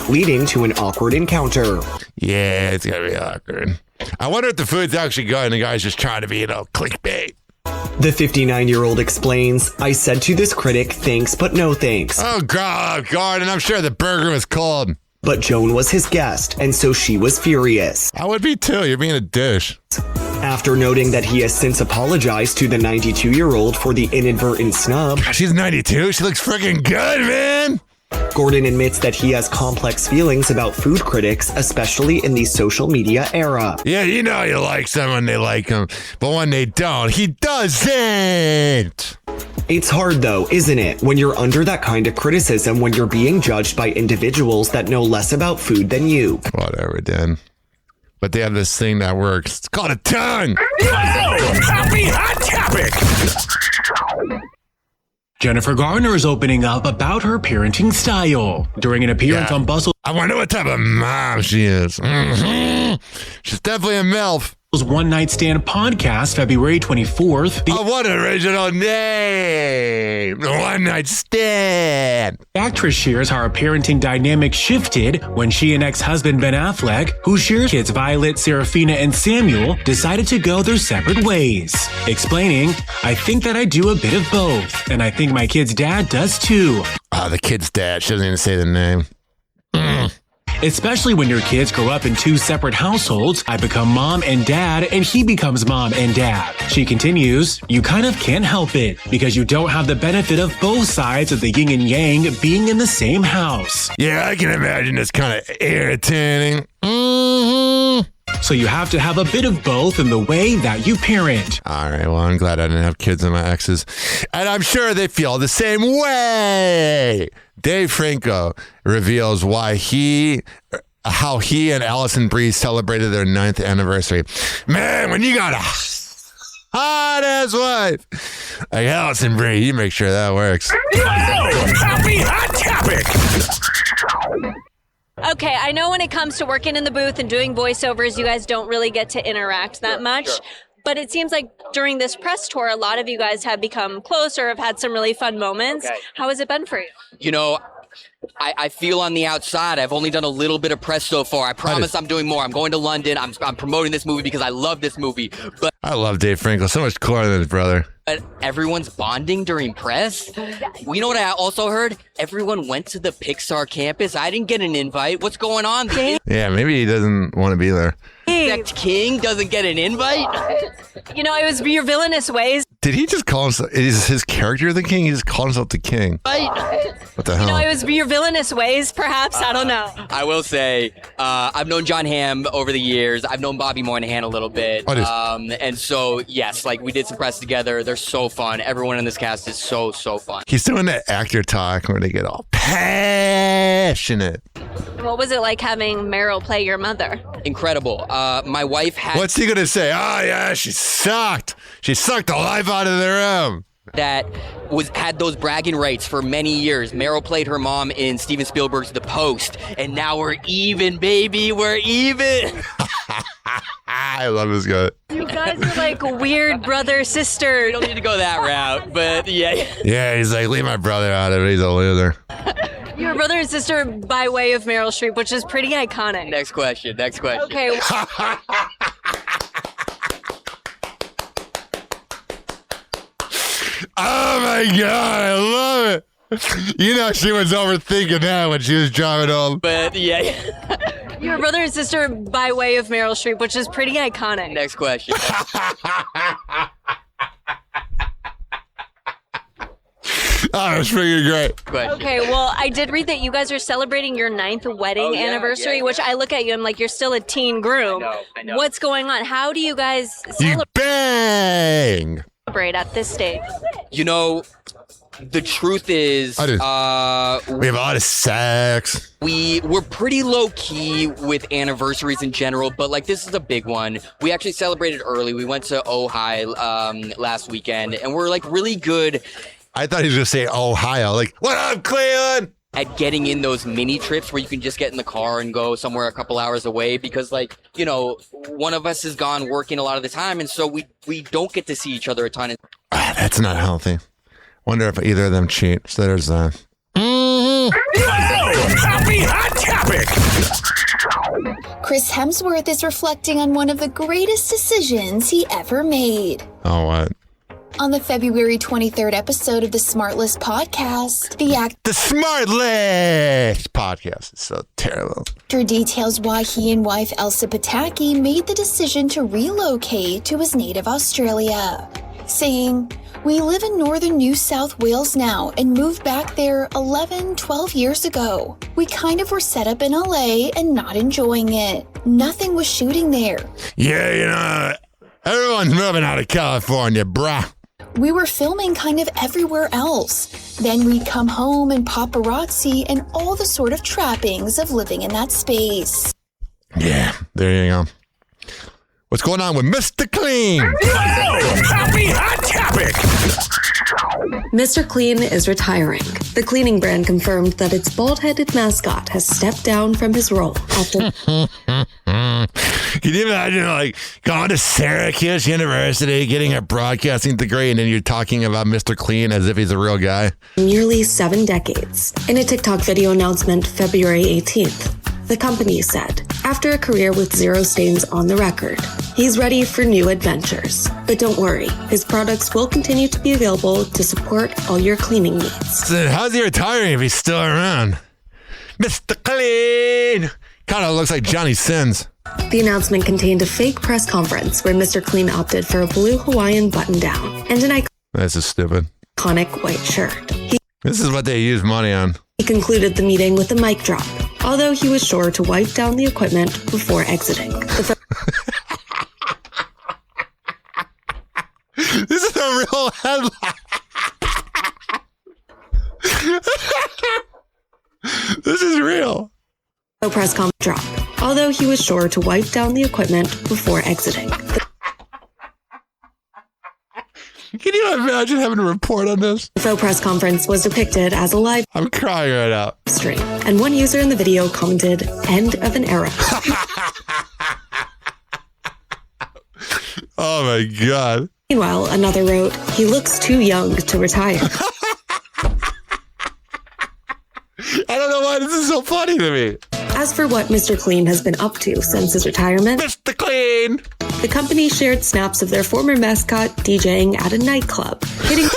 Speaker 8: Leading to an awkward encounter.
Speaker 3: Yeah, it's gonna be awkward. I wonder if the food's actually good and the guy's just trying to be, clickbait.
Speaker 8: The 59-year-old explains, I said to this critic, thanks, but no thanks.
Speaker 3: Oh, God, and I'm sure the burger was cold.
Speaker 8: But Joan was his guest, and so she was furious.
Speaker 3: I would be too. You're being a dish.
Speaker 8: After noting that he has since apologized to the 92-year-old for the inadvertent snub.
Speaker 3: She's 92. She looks freaking good, man.
Speaker 8: Gordon admits that he has complex feelings about food critics, especially in the social media era.
Speaker 3: Yeah, you like someone, they like him. But when they don't, he doesn't.
Speaker 8: It's hard though, isn't it? When you're under that kind of criticism, when you're being judged by individuals that know less about food than you.
Speaker 3: Whatever, Dan. But they have this thing that works. It's called a tongue.
Speaker 2: Happy Hot Topic!
Speaker 9: Jennifer Garner is opening up about her parenting style. During an appearance on Bustle...
Speaker 3: I wonder what type of mom she is. She's definitely a MILF.
Speaker 9: One Night Stand podcast, February 24th.
Speaker 3: What an original name! One Night Stand!
Speaker 9: The actress shares how her parenting dynamic shifted when she and ex-husband Ben Affleck, who shares kids Violet, Serafina, and Samuel, decided to go their separate ways. Explaining, I think that I do a bit of both, and I think my kid's dad does too.
Speaker 3: The kid's dad. She doesn't even say the name.
Speaker 9: Especially when your kids grow up in two separate households. I become mom and dad, and he becomes mom and dad. She continues, you kind of can't help it, because you don't have the benefit of both sides of the yin and yang being in the same house.
Speaker 3: Yeah, I can imagine it's kind of irritating.
Speaker 9: So you have to have a bit of both in the way that you parent.
Speaker 3: All right, well, I'm glad I didn't have kids in my exes. And I'm sure they feel the same way. Dave Franco reveals how he and Allison Brie celebrated their 9th anniversary. Man, when you got a hot-ass wife like Allison Brie, you make sure that works.
Speaker 2: Happy Hot Topic!
Speaker 10: Okay, I know when it comes to working in the booth and doing voiceovers, you guys don't really get to interact that much. Sure. But it seems like during this press tour, a lot of you guys have become closer, have had some really fun moments. Okay. How has it been for you?
Speaker 12: I feel on the outside. I've only done a little bit of press so far. I promise I'm doing more. I'm going to London. I'm promoting this movie because I love this movie. But
Speaker 3: I love Dave Franco. So much cooler than his brother.
Speaker 12: But everyone's bonding during press? You know what I also heard? Everyone went to the Pixar campus. I didn't get an invite. What's going on?
Speaker 3: Yeah, maybe he doesn't want to be there.
Speaker 12: Insect King doesn't get an invite?
Speaker 10: It was your villainous ways.
Speaker 3: Did he just call himself, is his character the king? He just called himself the king. What the hell?
Speaker 10: It was your villainous ways, perhaps. I don't know.
Speaker 12: I will say, I've known John Hamm over the years. I've known Bobby Moynihan a little bit. And so, yes, we did some press together. They're so fun. Everyone in this cast is so fun.
Speaker 3: He's doing that actor talk where they get all passionate.
Speaker 10: What was it like having Meryl play your mother?
Speaker 12: Incredible. My wife had...
Speaker 3: What's he going to say? Oh, yeah, she sucked. She sucked the life out of the room.
Speaker 12: That had those bragging rights for many years. Meryl played her mom in Steven Spielberg's The Post, and now we're even, baby. We're even.
Speaker 3: I love this guy.
Speaker 10: You guys are like weird brother sister.
Speaker 12: We don't need to go that route, but yeah.
Speaker 3: Yeah, he's like, leave my brother out of it. He's a loser.
Speaker 10: You're brother and sister by way of Meryl Streep, which is pretty iconic.
Speaker 12: Next question.
Speaker 10: Okay.
Speaker 3: Oh my God, I love it. You know she was overthinking that when she was driving home.
Speaker 12: But yeah.
Speaker 10: Your brother and sister by way of Meryl Streep, which is pretty iconic.
Speaker 12: Next question.
Speaker 3: Oh, that's pretty great.
Speaker 10: Okay, well, I did read that you guys are celebrating your 9th wedding anniversary, which I look at you, I'm like, you're still a teen groom.
Speaker 12: I know.
Speaker 10: What's going on? How do you guys
Speaker 3: You bang!
Speaker 10: celebrate at this stage?
Speaker 12: You know, the truth is,
Speaker 3: we have a lot of sex.
Speaker 12: We're pretty low key with anniversaries in general, but like this is a big one. We actually celebrated early. We went to Ojai last weekend, and we're like really good.
Speaker 3: I thought he was gonna say Ohio. Like, what up, Cleveland?
Speaker 12: At getting in those mini trips where you can just get in the car and go somewhere a couple hours away, because like, you know, one of us is gone working a lot of the time, and so we don't get to see each other a ton.
Speaker 3: That's not healthy. Wonder if either of them cheat. So there's that.
Speaker 2: Happy Hot Topic.
Speaker 13: Chris Hemsworth is reflecting on one of the greatest decisions he ever made.
Speaker 3: Oh, what?
Speaker 13: On the February 23rd episode of the Smartless podcast,
Speaker 3: The Smartless podcast is so terrible.
Speaker 13: actor details why he and wife Elsa Pataki made the decision to relocate to his native Australia, saying, "We live in northern New South Wales now and moved back there 12 years ago. We kind of were set up in LA and not enjoying it. Nothing was shooting there.
Speaker 3: Yeah, you know, everyone's moving out of California, brah.
Speaker 13: We were filming kind of everywhere else. Then we'd come home and paparazzi and all the sort of trappings of living in that space."
Speaker 3: Yeah, there you go. What's going on with Mr. Clean?
Speaker 2: Happy Hot Topic.
Speaker 14: Mr. Clean is retiring. The cleaning brand confirmed that its bald-headed mascot has stepped down from his role after...
Speaker 3: Can you imagine, like, going to Syracuse University, getting a broadcasting degree, and then you're talking about Mr. Clean as if he's a real guy?
Speaker 14: nearly 7 decades. In a TikTok video announcement February 18th, the company said, after a career with 0 stains on the record, he's ready for new adventures. But don't worry, his products will continue to be available to support all your cleaning needs.
Speaker 3: So how's he retiring if he's still around? Mr. Clean! Kind of looks like Johnny Sins.
Speaker 14: The announcement contained a fake press conference where Mr. Clean opted for a blue Hawaiian button-down and an
Speaker 3: This is stupid.
Speaker 14: iconic white shirt.
Speaker 3: This is what they use money on.
Speaker 14: He concluded the meeting with a mic drop, although he was sure to wipe down the equipment before exiting.
Speaker 3: This is a real headline. This is real.
Speaker 14: The press conference drop, although he was sure to wipe down the equipment before exiting.
Speaker 3: Can you imagine having to report on this?
Speaker 14: The faux press conference was depicted as a live
Speaker 3: I'm crying right now.
Speaker 14: stream, and one user in the video commented, "End of an era."
Speaker 3: Oh my God.
Speaker 14: Meanwhile, another wrote, "He looks too young to retire."
Speaker 3: I don't know why this is so funny to me.
Speaker 14: As for what Mr. Clean has been up to since his retirement,
Speaker 3: Mr. Clean!
Speaker 14: The company shared snaps of their former mascot DJing at a nightclub, hitting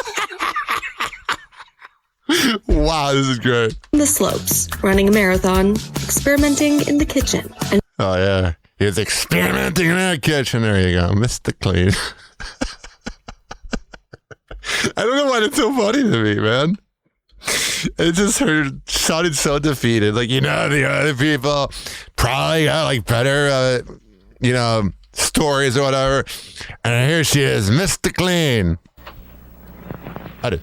Speaker 3: Wow, this is great.
Speaker 14: the slopes, running a marathon, experimenting in the kitchen, and
Speaker 3: Oh, yeah. He was experimenting in that kitchen. There you go. Mr. Clean. I don't know why it's so funny to me, man. It just sounded so defeated. Like, you know, the other people probably got like better, stories or whatever. And here she is, Mr. Clean. I did.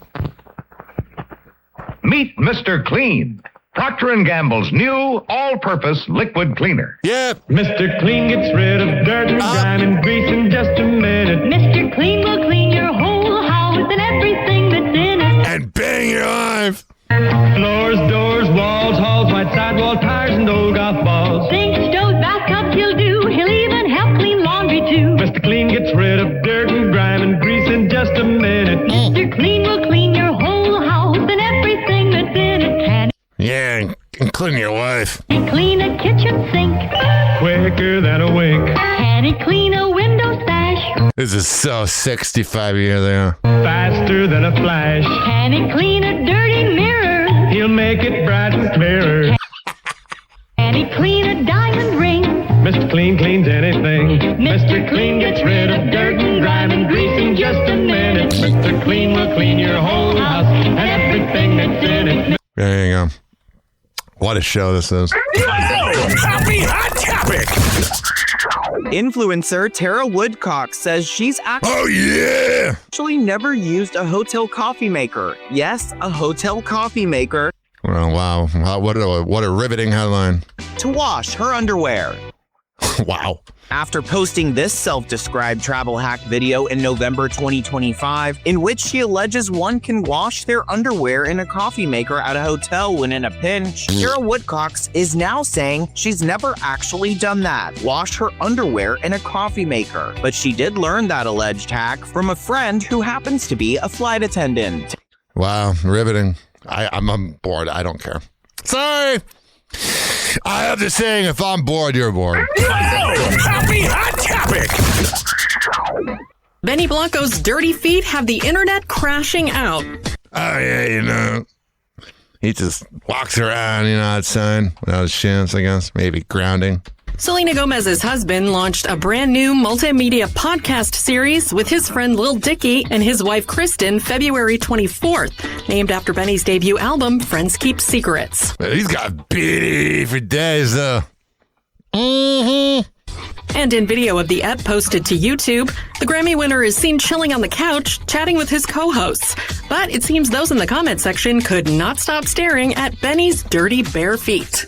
Speaker 15: Meet Mr. Clean, Procter & Gamble's new all-purpose liquid cleaner.
Speaker 3: Yeah.
Speaker 16: Mr. Clean gets rid of dirt and grime and grease in just a minute.
Speaker 23: Mr. Clean will clean your whole house and everything that's in it.
Speaker 3: And bang your life.
Speaker 16: Floors, doors, walls, halls, white sidewall tires, and old golf balls.
Speaker 23: Sinks, stoves, bathtubs he'll do. He'll even help clean laundry too.
Speaker 16: Mr. Clean gets rid of dirt and grime and grease in just a minute.
Speaker 23: Mr. Clean will clean your whole house and everything that's in it. And
Speaker 3: Yeah, including your wife.
Speaker 23: clean a kitchen sink.
Speaker 16: Quicker than a wink.
Speaker 23: Can he clean a window sash
Speaker 3: This is so 65 years ago.
Speaker 16: Faster than a flash.
Speaker 23: Can he clean a dirty mirror?
Speaker 16: He'll make it bright and clearer.
Speaker 23: Can he clean a diamond ring?
Speaker 16: Mr. Clean cleans anything. Mr. Clean gets rid of dirt and grime and grease in just a minute. Mr. Clean will clean your whole house and everything that's in it.
Speaker 3: There you go. What a show this is.
Speaker 2: Happy Hot Topic.
Speaker 1: Influencer Tara Woodcock says she's actually never used a hotel coffee maker. Yes, a hotel coffee maker.
Speaker 3: Oh, wow. What a riveting headline.
Speaker 1: To wash her underwear.
Speaker 3: Wow.
Speaker 1: After posting this self-described travel hack video in November 2025, in which she alleges one can wash their underwear in a coffee maker at a hotel when in a pinch, Tara Woodcock is now saying she's never actually done that, wash her underwear in a coffee maker. But she did learn that alleged hack from a friend who happens to be a flight attendant.
Speaker 3: Wow, riveting. I'm bored. I don't care. Sorry. I have the saying, if I'm bored, you're bored.
Speaker 2: Happy Hot Topic.
Speaker 4: Benny Blanco's dirty feet have the internet crashing out.
Speaker 3: Oh, yeah, he just walks around, outside without his shins, I guess. Maybe grounding.
Speaker 4: Selena Gomez's husband launched a brand new multimedia podcast series with his friend Lil Dicky and his wife Kristen February 24th, named after Benny's debut album, Friends Keep Secrets.
Speaker 3: He's got beef for days, though.
Speaker 4: And in video of the ep posted to YouTube, the Grammy winner is seen chilling on the couch, chatting with his co-hosts. But it seems those in the comment section could not stop staring at Benny's dirty bare feet.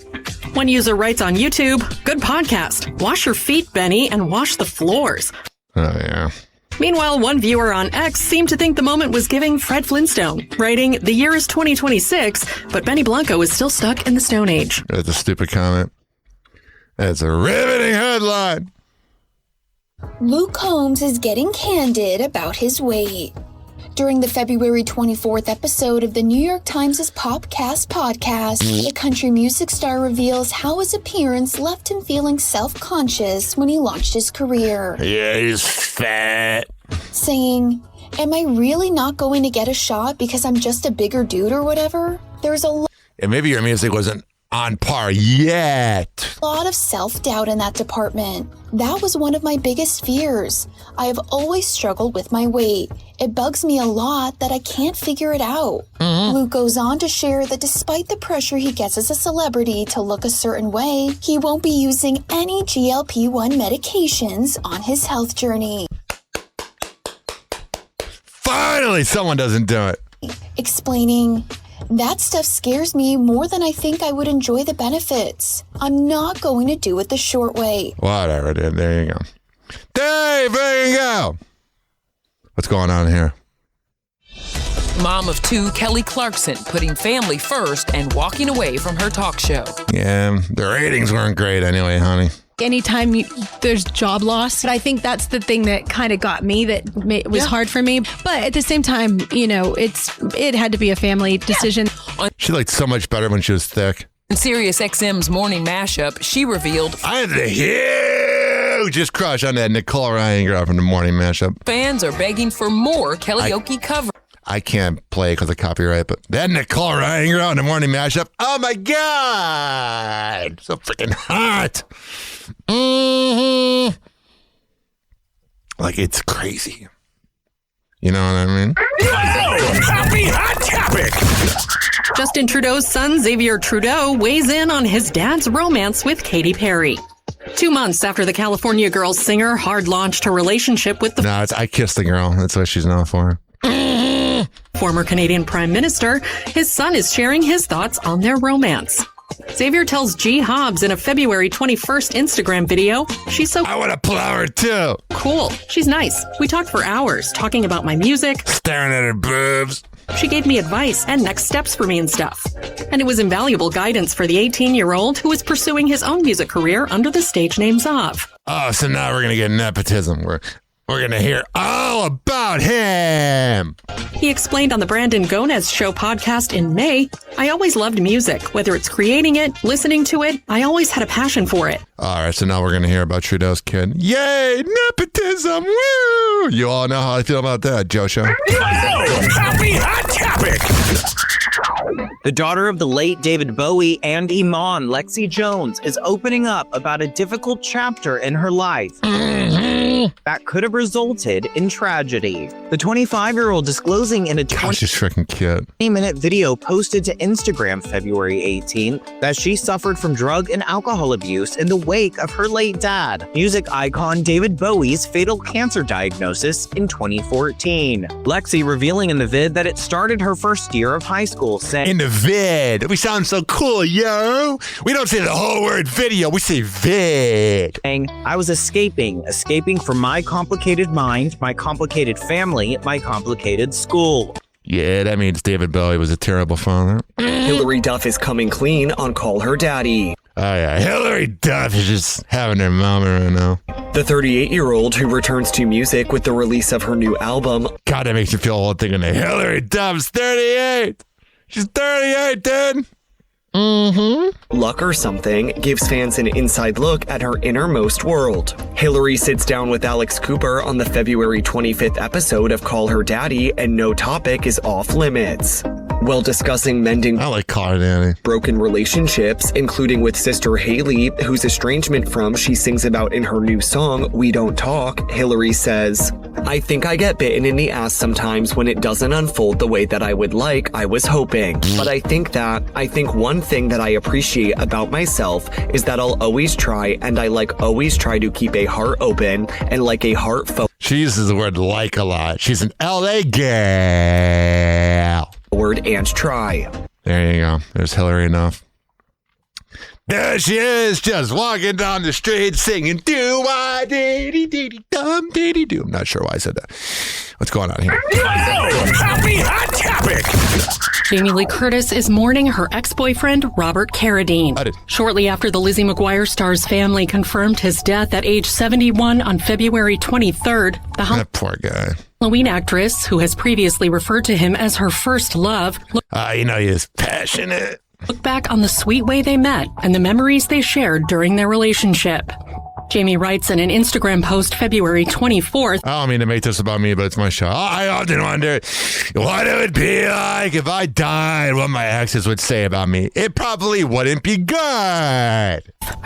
Speaker 4: One user writes on YouTube, "Good podcast. Wash your feet, Benny, and wash the floors."
Speaker 3: Oh, yeah.
Speaker 4: Meanwhile, one viewer on X seemed to think the moment was giving Fred Flintstone, writing, "The year is 2026, but Benny Blanco is still stuck in the Stone Age."
Speaker 3: That's a stupid comment. That's a riveting headline.
Speaker 13: Luke Combs is getting candid about his weight. During the February 24th episode of the New York Times' Popcast podcast, the country music star reveals how his appearance left him feeling self-conscious when he launched his career.
Speaker 3: Yeah, he's fat.
Speaker 13: Saying, "Am I really not going to get a shot because I'm just a bigger dude or whatever?" There's a
Speaker 3: And maybe your music wasn't on par yet.
Speaker 13: lot of self-doubt in that department. That was one of my biggest fears. I have always struggled with my weight. It bugs me a lot that I can't figure it out. Luke goes on to share that despite the pressure he gets as a celebrity to look a certain way, he won't be using any GLP-1 medications on his health journey.
Speaker 3: Finally, someone doesn't do it.
Speaker 13: Explaining, "That stuff scares me more than I think I would enjoy the benefits. I'm not going to do it the short way."
Speaker 3: Whatever, dude. There you go. Dave, there you go. What's going on here?
Speaker 18: Mom of two, Kelly Clarkson, putting family first and walking away from her talk show.
Speaker 3: Yeah, the ratings weren't great anyway, honey.
Speaker 21: Anytime there's job loss, I think that's the thing that kind of got me, that was hard for me. But at the same time, it had to be a family decision.
Speaker 3: She looked so much better when she was thick.
Speaker 18: On Sirius XM's morning mashup, she revealed,
Speaker 3: "I had the hugest crush on that Nicole Ryan girl from the morning mashup."
Speaker 18: Fans are begging for more karaoke cover.
Speaker 3: I can't play because of copyright, but that Nicole Ryan girl in the morning mashup, oh my God, so freaking hot. Like, it's crazy. You know what I mean?
Speaker 2: Happy Hot Topic.
Speaker 4: Justin Trudeau's son, Xavier Trudeau, weighs in on his dad's romance with Katy Perry. 2 months after the California Girls singer hard launched her relationship with the
Speaker 3: No, it's I Kissed the Girl. That's what she's known for.
Speaker 4: former Canadian Prime Minister, his son is sharing his thoughts on their romance. Xavier tells G. Hobbs in a February 21st Instagram video, "She's so
Speaker 3: I want to plow her too.
Speaker 4: Cool. She's nice. We talked for hours, talking about my music,
Speaker 3: staring at her boobs.
Speaker 4: She gave me advice and next steps for me and stuff. And it was invaluable guidance for the 18-year-old who is pursuing his own music career under the stage name Zav."
Speaker 3: Oh, so now we're going to get nepotism. We're going to hear all about him.
Speaker 4: He explained on the Brandon Gonez Show podcast in May, I always loved music. Whether it's creating it, listening to it, I always had a passion for it.
Speaker 3: All right, so now we're going to hear about Trudeau's kid. Yay, nepotism, woo! You all know how I feel about that, Joe Show.
Speaker 2: Happy Hot Topic.
Speaker 1: The daughter of the late David Bowie and Iman, Lexi Jones, is opening up about a difficult chapter in her life that could have resulted in tragedy. The 25-year-old disclosing in a
Speaker 3: She's freaking cute.
Speaker 1: 20-minute video posted to Instagram February 18th that she suffered from drug and alcohol abuse in the wake of her late dad, music icon David Bowie's fatal cancer diagnosis in 2014. Lexi revealing in the vid that it started her first year of high school, saying,
Speaker 3: In the vid. We sound so cool, yo. We don't say the whole word video. We say vid.
Speaker 1: I was escaping from my complicated mind, my complicated family, my complicated school.
Speaker 3: Yeah, that means David Bowie was a terrible father.
Speaker 8: Hillary Duff is coming clean on Call Her Daddy.
Speaker 3: Oh, yeah. Hillary Duff is just having her moment right now.
Speaker 8: The 38-year-old who returns to music with the release of her new album.
Speaker 3: God, that makes you feel old thinking that Hillary Duff's 38. She's 38, dude.
Speaker 8: Luck or Something gives fans an inside look at her innermost world. Hillary sits down with Alex Cooper on the February 25th episode of Call Her Daddy, and no topic is off limits. While discussing mending broken relationships, including with sister Haley, whose estrangement from she sings about in her new song, We Don't Talk, Hillary says, I think I get bitten in the ass sometimes when it doesn't unfold the way that I would like, I was hoping. But I think one thing that I appreciate about myself is that I'll always try, and I always try to keep a heart open and like a heart
Speaker 3: She uses the word like a lot. She's an LA gal.
Speaker 8: Word and try.
Speaker 3: There you go. There's Hillary enough. There she is, just walking down the street singing do-wah-dee-dee-dee-dum-dee-dee-doo. I'm not sure why I said that. What's going on here?
Speaker 2: Happy Hot Topic.
Speaker 4: Jamie Lee Curtis is mourning her ex-boyfriend, Robert Carradine. Shortly after the Lizzie McGuire star's family confirmed his death at age 71 on February 23rd,
Speaker 3: That poor guy.
Speaker 4: Halloween actress, who has previously referred to him as her first love,
Speaker 3: he is passionate.
Speaker 4: Look back on the sweet way they met and the memories they shared during their relationship. Jamie writes in an Instagram post February 24th.
Speaker 3: I don't mean to make this about me, but it's my show. I often wonder what it would be like if I died, what my exes would say about me. It probably wouldn't be good.
Speaker 4: I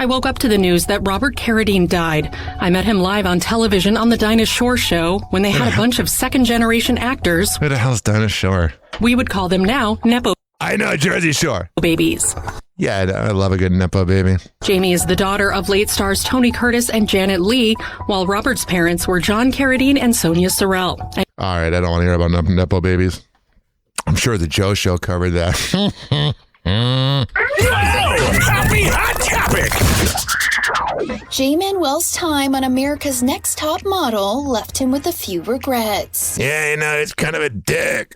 Speaker 4: woke up to the news that Robert Carradine died. I met him live on television on the Dinah Shore show when they had a bunch of second-generation actors.
Speaker 3: Who the hell's Dinah Shore?
Speaker 4: We would call them now Nepo.
Speaker 3: I know Jersey Shore.
Speaker 4: Babies.
Speaker 3: Yeah, I love a good Nepo baby.
Speaker 4: Jamie is the daughter of late stars Tony Curtis and Janet Leigh, while Robert's parents were John Carradine and Sonia Sorrell.
Speaker 3: All right, I don't want to hear about Nepo babies. I'm sure the Joe Show covered that.
Speaker 2: Happy Hot Topic.
Speaker 13: J. Manuel's time on America's Next Top Model left him with a few regrets.
Speaker 3: Yeah, it's kind of a dick.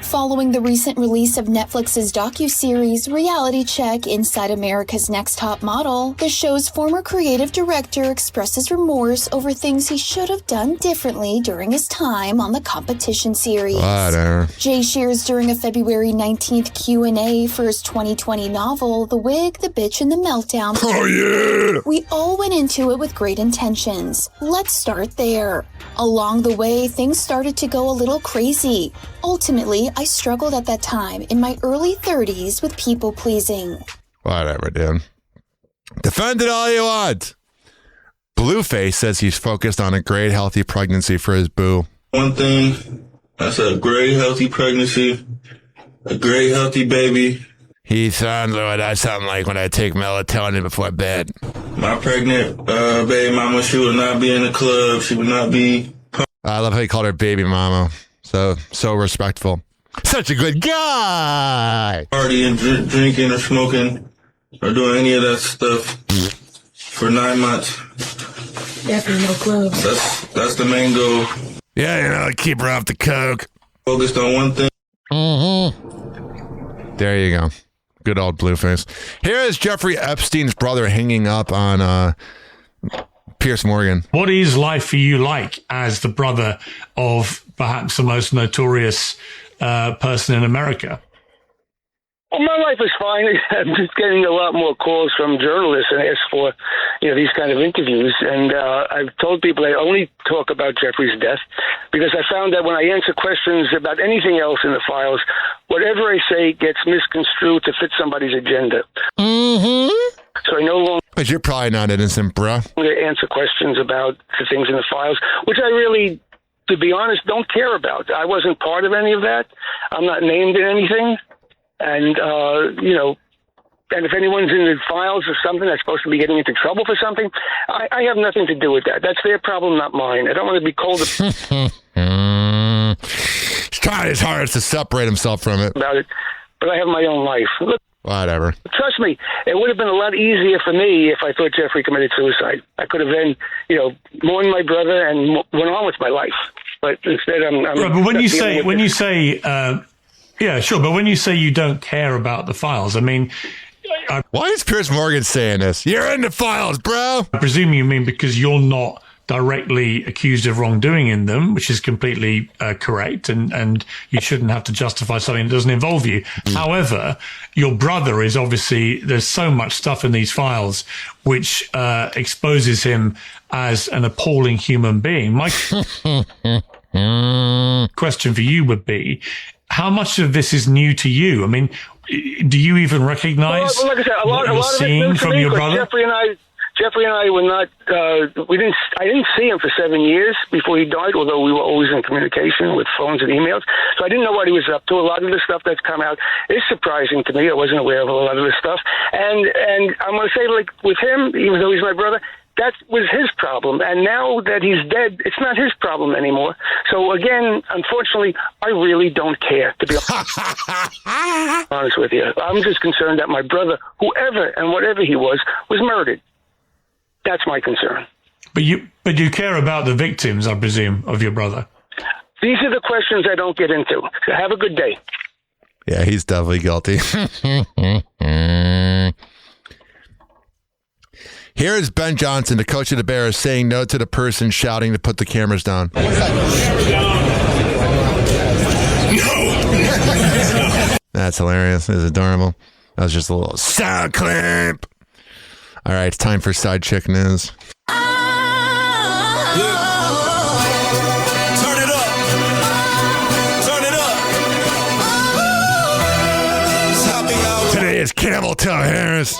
Speaker 13: Following the recent release of Netflix's docuseries Reality Check Inside America's Next Top Model, the show's former creative director expresses remorse over things he should have done differently during his time on the competition series.
Speaker 3: Whatever.
Speaker 13: Jay shares during a February 19th Q&A for his 2020 novel, The Wig, the Bitch, and the Meltdown.
Speaker 3: Oh, yeah!
Speaker 13: We all went into it with great intentions. Let's start there. Along the way, things started to go a little crazy. Ultimately, I struggled at that time in my early 30s with people pleasing.
Speaker 3: Whatever, dude. Defend it all you want. Blueface says he's focused on a great, healthy pregnancy for his boo.
Speaker 5: One thing, that's a great, healthy pregnancy, a great, healthy baby.
Speaker 3: He sounds like what I sound like when I take melatonin before bed.
Speaker 5: My pregnant baby mama, she would not be in the club. She would not be...
Speaker 3: I love how he called her baby mama. So respectful. Such a good guy.
Speaker 5: Partying, drinking, or smoking, or doing any of that stuff for 9 months.
Speaker 23: Definitely no clubs.
Speaker 5: That's the main goal.
Speaker 3: Yeah, keep her off the coke.
Speaker 5: Focused on one thing.
Speaker 3: There you go. Good old Blueface. Here is Jeffrey Epstein's brother hanging up on Piers Morgan.
Speaker 6: What is life for you like as the brother of perhaps the most notorious person in America?
Speaker 11: Well, my life is fine. I'm just getting a lot more calls from journalists and ask for, these kind of interviews. And I've told people I only talk about Jeffrey's death because I found that when I answer questions about anything else in the files, whatever I say gets misconstrued to fit somebody's agenda.
Speaker 3: Mm-hmm.
Speaker 11: So I no longer...
Speaker 3: But you're probably not innocent, bruh.
Speaker 11: ...answer questions about the things in the files, which I really, to be honest, don't care about. I wasn't part of any of that. I'm not named in anything. And, and if anyone's in the files or something that's supposed to be getting into trouble for something, I have nothing to do with that. That's their problem, not mine. I don't want to be cold
Speaker 3: He's trying his hardest to separate himself from it.
Speaker 11: About it, but I have my own life. Look,
Speaker 3: whatever.
Speaker 11: Trust me, it would have been a lot easier for me if I thought Jeffrey committed suicide. I could have then, mourned my brother and went on with my life. But instead, I'm
Speaker 6: right, but when you say, yeah, sure. But when you say you don't care about the files, I mean,
Speaker 3: why is Piers Morgan saying this? You're in the files, bro.
Speaker 6: I presume you mean because you're not directly accused of wrongdoing in them, which is completely correct, and you shouldn't have to justify something that doesn't involve you. However, your brother is obviously, there's so much stuff in these files which exposes him as an appalling human being. My question for you would be, how much of this is new to you? I mean, do you even recognize
Speaker 11: like I said,
Speaker 6: what you're seeing from your brother?
Speaker 11: Jeffrey and I were not. I didn't see him for 7 years before he died. Although we were always in communication with phones and emails, so I didn't know what he was up to. A lot of the stuff that's come out is surprising to me. I wasn't aware of a lot of this stuff, and I'm going to say, like with him, even though he's my brother, that was his problem. And now that he's dead, it's not his problem anymore. So again, unfortunately, I really don't care, to be honest with you. I'm just concerned that my brother, whoever and whatever he was murdered. That's my concern.
Speaker 6: But you care about the victims, I presume, of your brother.
Speaker 11: These are the questions I don't get into. So have a good day.
Speaker 3: Yeah, he's definitely guilty. Here is Ben Johnson, the coach of the Bears, saying no to the person shouting to put the cameras down.
Speaker 2: No.
Speaker 3: That's hilarious. It's adorable. That was just a little sound clip. All right, it's time for Side Chick News.
Speaker 2: Turn it up. Turn it up. It's happy hour.
Speaker 3: Today is Camel Toe Harris.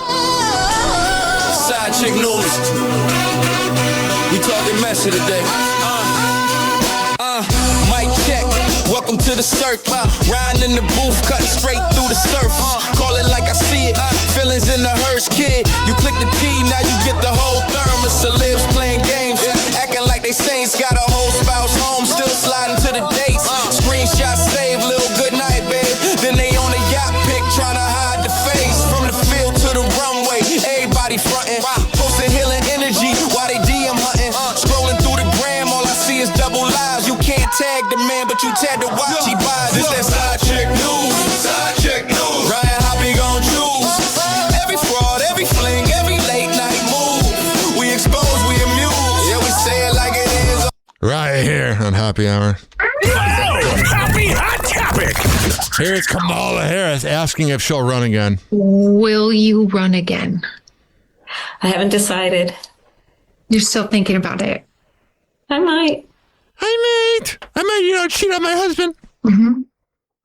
Speaker 2: Side Chick News. We talking messy today. Mic check. Welcome to the circle. Riding in the booth, cutting straight through the surf. Call it like I see it. Feelings in the hearse, kid. You click the T, now you get the whole thermos. Celebs playing games, acting like they saints. Got a whole spouse home, still sliding to the dates. Screenshot save, little good night, babe. Then they on a yacht pic, trying to hide the face. From the field to the runway, everybody frontin'. Posting healing energy while they DM hunting. Scrolling through the gram, all I see is double lives. You can't tag the man, but you tag the watch he buys. This that Side Chick News. Side Chick News. Ryan Hoppe gon' choose. Every fraud, every fling, every late night move. We expose, we amuse. Yeah, we say it like it is.
Speaker 3: Right here on Happy Hour.
Speaker 2: Happy Hot Topic.
Speaker 3: Here's Kamala Harris asking if she'll run again.
Speaker 17: Will you run again?
Speaker 19: I haven't decided.
Speaker 17: You're still thinking about it?
Speaker 19: I might.
Speaker 3: I might, cheat on my husband.
Speaker 17: Mm-hmm.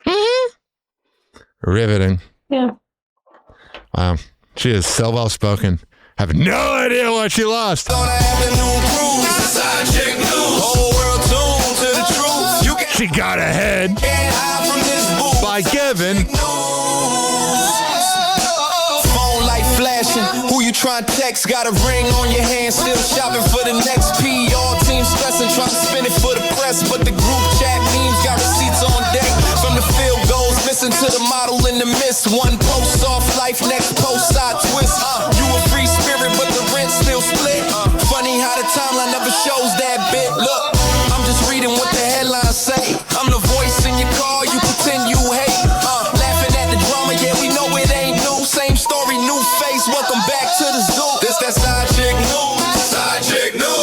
Speaker 3: Mm-hmm. Riveting.
Speaker 19: Yeah.
Speaker 3: Wow. She is so well spoken. Have no idea what she lost. She got ahead by giving.
Speaker 2: Phone light flashing. Who you trying to text? Got a ring on your hand. Still shopping for the next P. All team stressing, trying to spin it for the press. But the group chat memes got receipts on deck. From the field goals, listen to the model in the mist. One post off life, next post side twist. You a free spirit, but the rent still split. Funny how the timeline never shows that bit. Look, I'm just reading what the headlines say. I'm the voice in your car, you pretend you hate. Laughing at the drama, yeah, we know it ain't new. Same story, new face, welcome back to the zoo. This that Side Chick News. Side Chick News.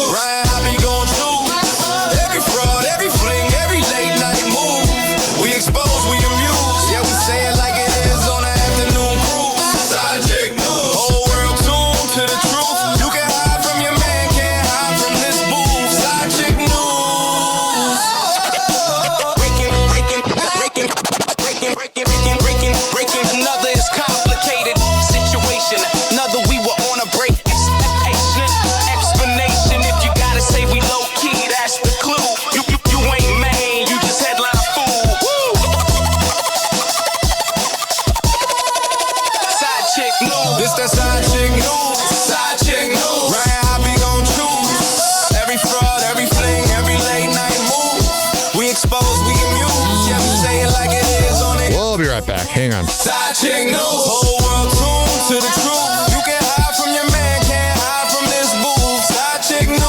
Speaker 3: back. Hang on.
Speaker 2: Side chick news. Whole world tuned to the truth. You can hide from your man, can't hide from this booth. Side chick news.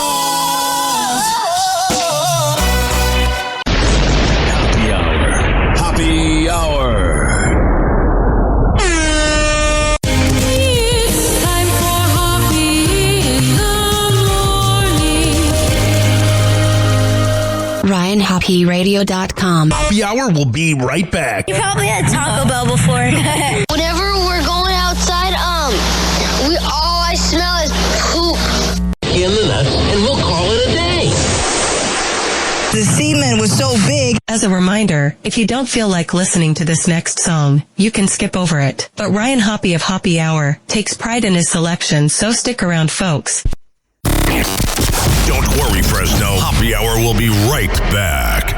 Speaker 7: Happy hour.
Speaker 23: It's time for Hoppe in the morning.
Speaker 20: RyanHoppyRadio.com.
Speaker 7: Happy hour will be right back.
Speaker 23: You probably had Taco Bell before.
Speaker 20: Whenever we're going outside, all I smell is poop.
Speaker 7: In the nuts, and we'll call it a day.
Speaker 22: The semen was so big. As a reminder, if you don't feel like listening to this next song, you can skip over it. But Ryan Hoppe of Hoppe Hour takes pride in his selection, so stick around, folks.
Speaker 7: Don't worry, Fresno. Happy hour will be right back.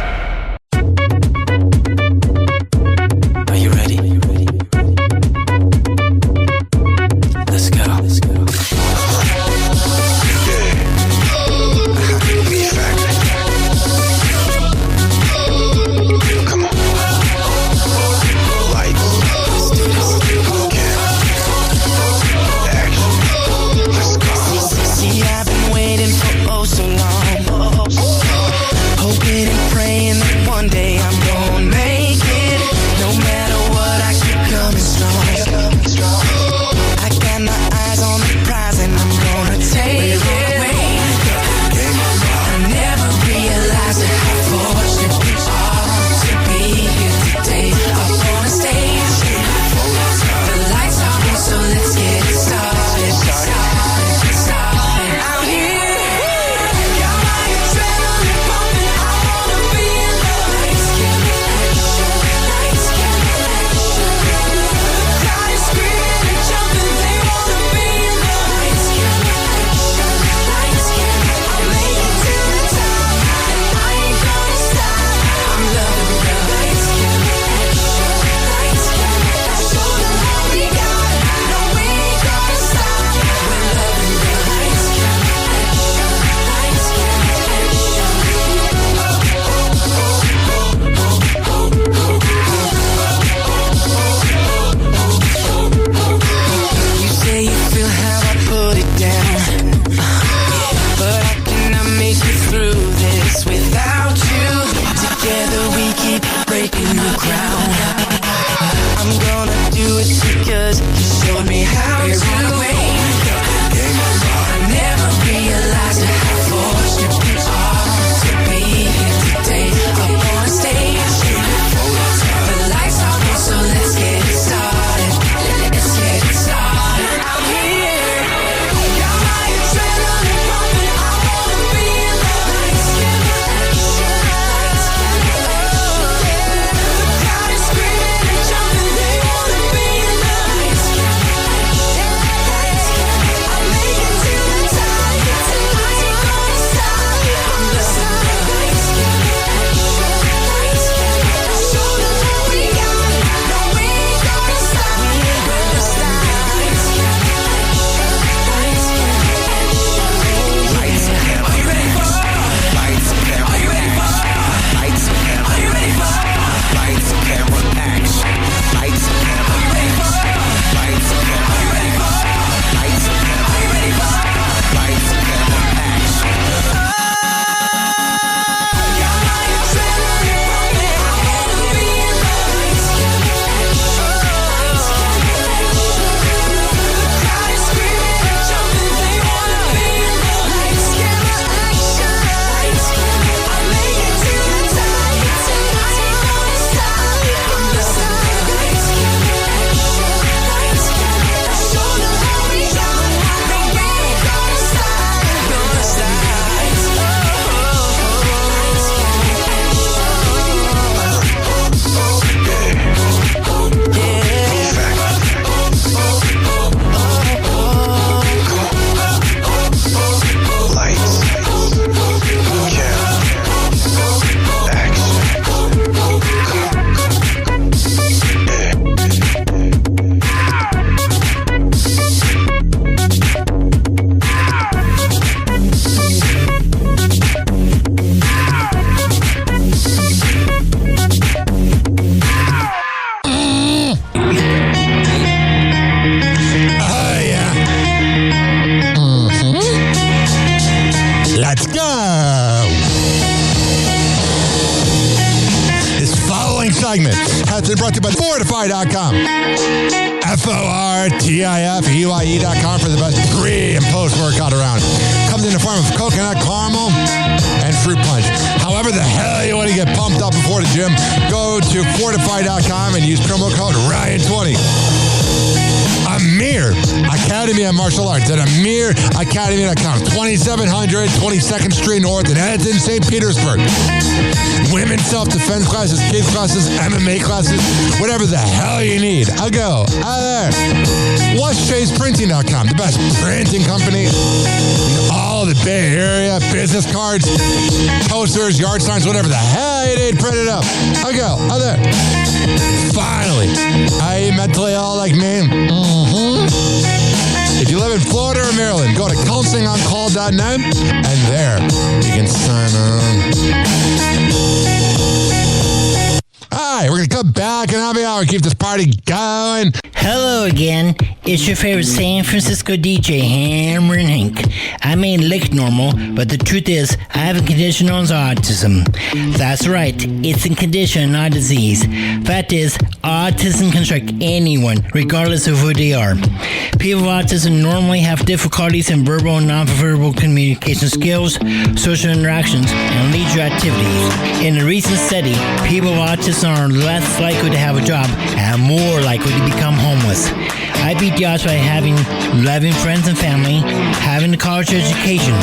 Speaker 24: Are you ready? Let's go.
Speaker 2: Come on. Lights. Action. Let's go.
Speaker 23: See, I've been waiting for so long. Hoping and praying
Speaker 3: segment has been brought to you by Fortify.com. FORTIFEYE.com for the best pre and post workout around. Comes in the form of coconut caramel and fruit punch. However the hell you want to get pumped up before the gym, go to Fortify.com and use promo code Ryan20. Amir Academy of Martial Arts at AmirAcademy.com. 2700 22nd Street North in Edmonton, St. Petersburg. Women's self-defense classes, kids classes, MMA classes, whatever the hell you need. I'll go. There. WashChasePrinting.com, the best printing company in all the Bay Area. Business cards, posters, yard signs, whatever the hell you need, print it up. I'll go. There. Finally, are you mentally ill like me? If you live in Florida or Maryland, go to counselingoncall.net and there you can sign on. All right, we're going to come back and happy hour, keep this party going.
Speaker 9: Hello again. It's your favorite San Francisco DJ, Hammer and Hank. I may look normal, but the truth is, I have a condition known as autism. That's right, it's a condition, not a disease. Fact is, autism can strike anyone, regardless of who they are. People with autism normally have difficulties in verbal and non-verbal communication skills, social interactions, and leisure activities. In a recent study, people with autism are less likely to have a job and more likely to become homeless. I beat the odds by having loving friends and family, having a college education.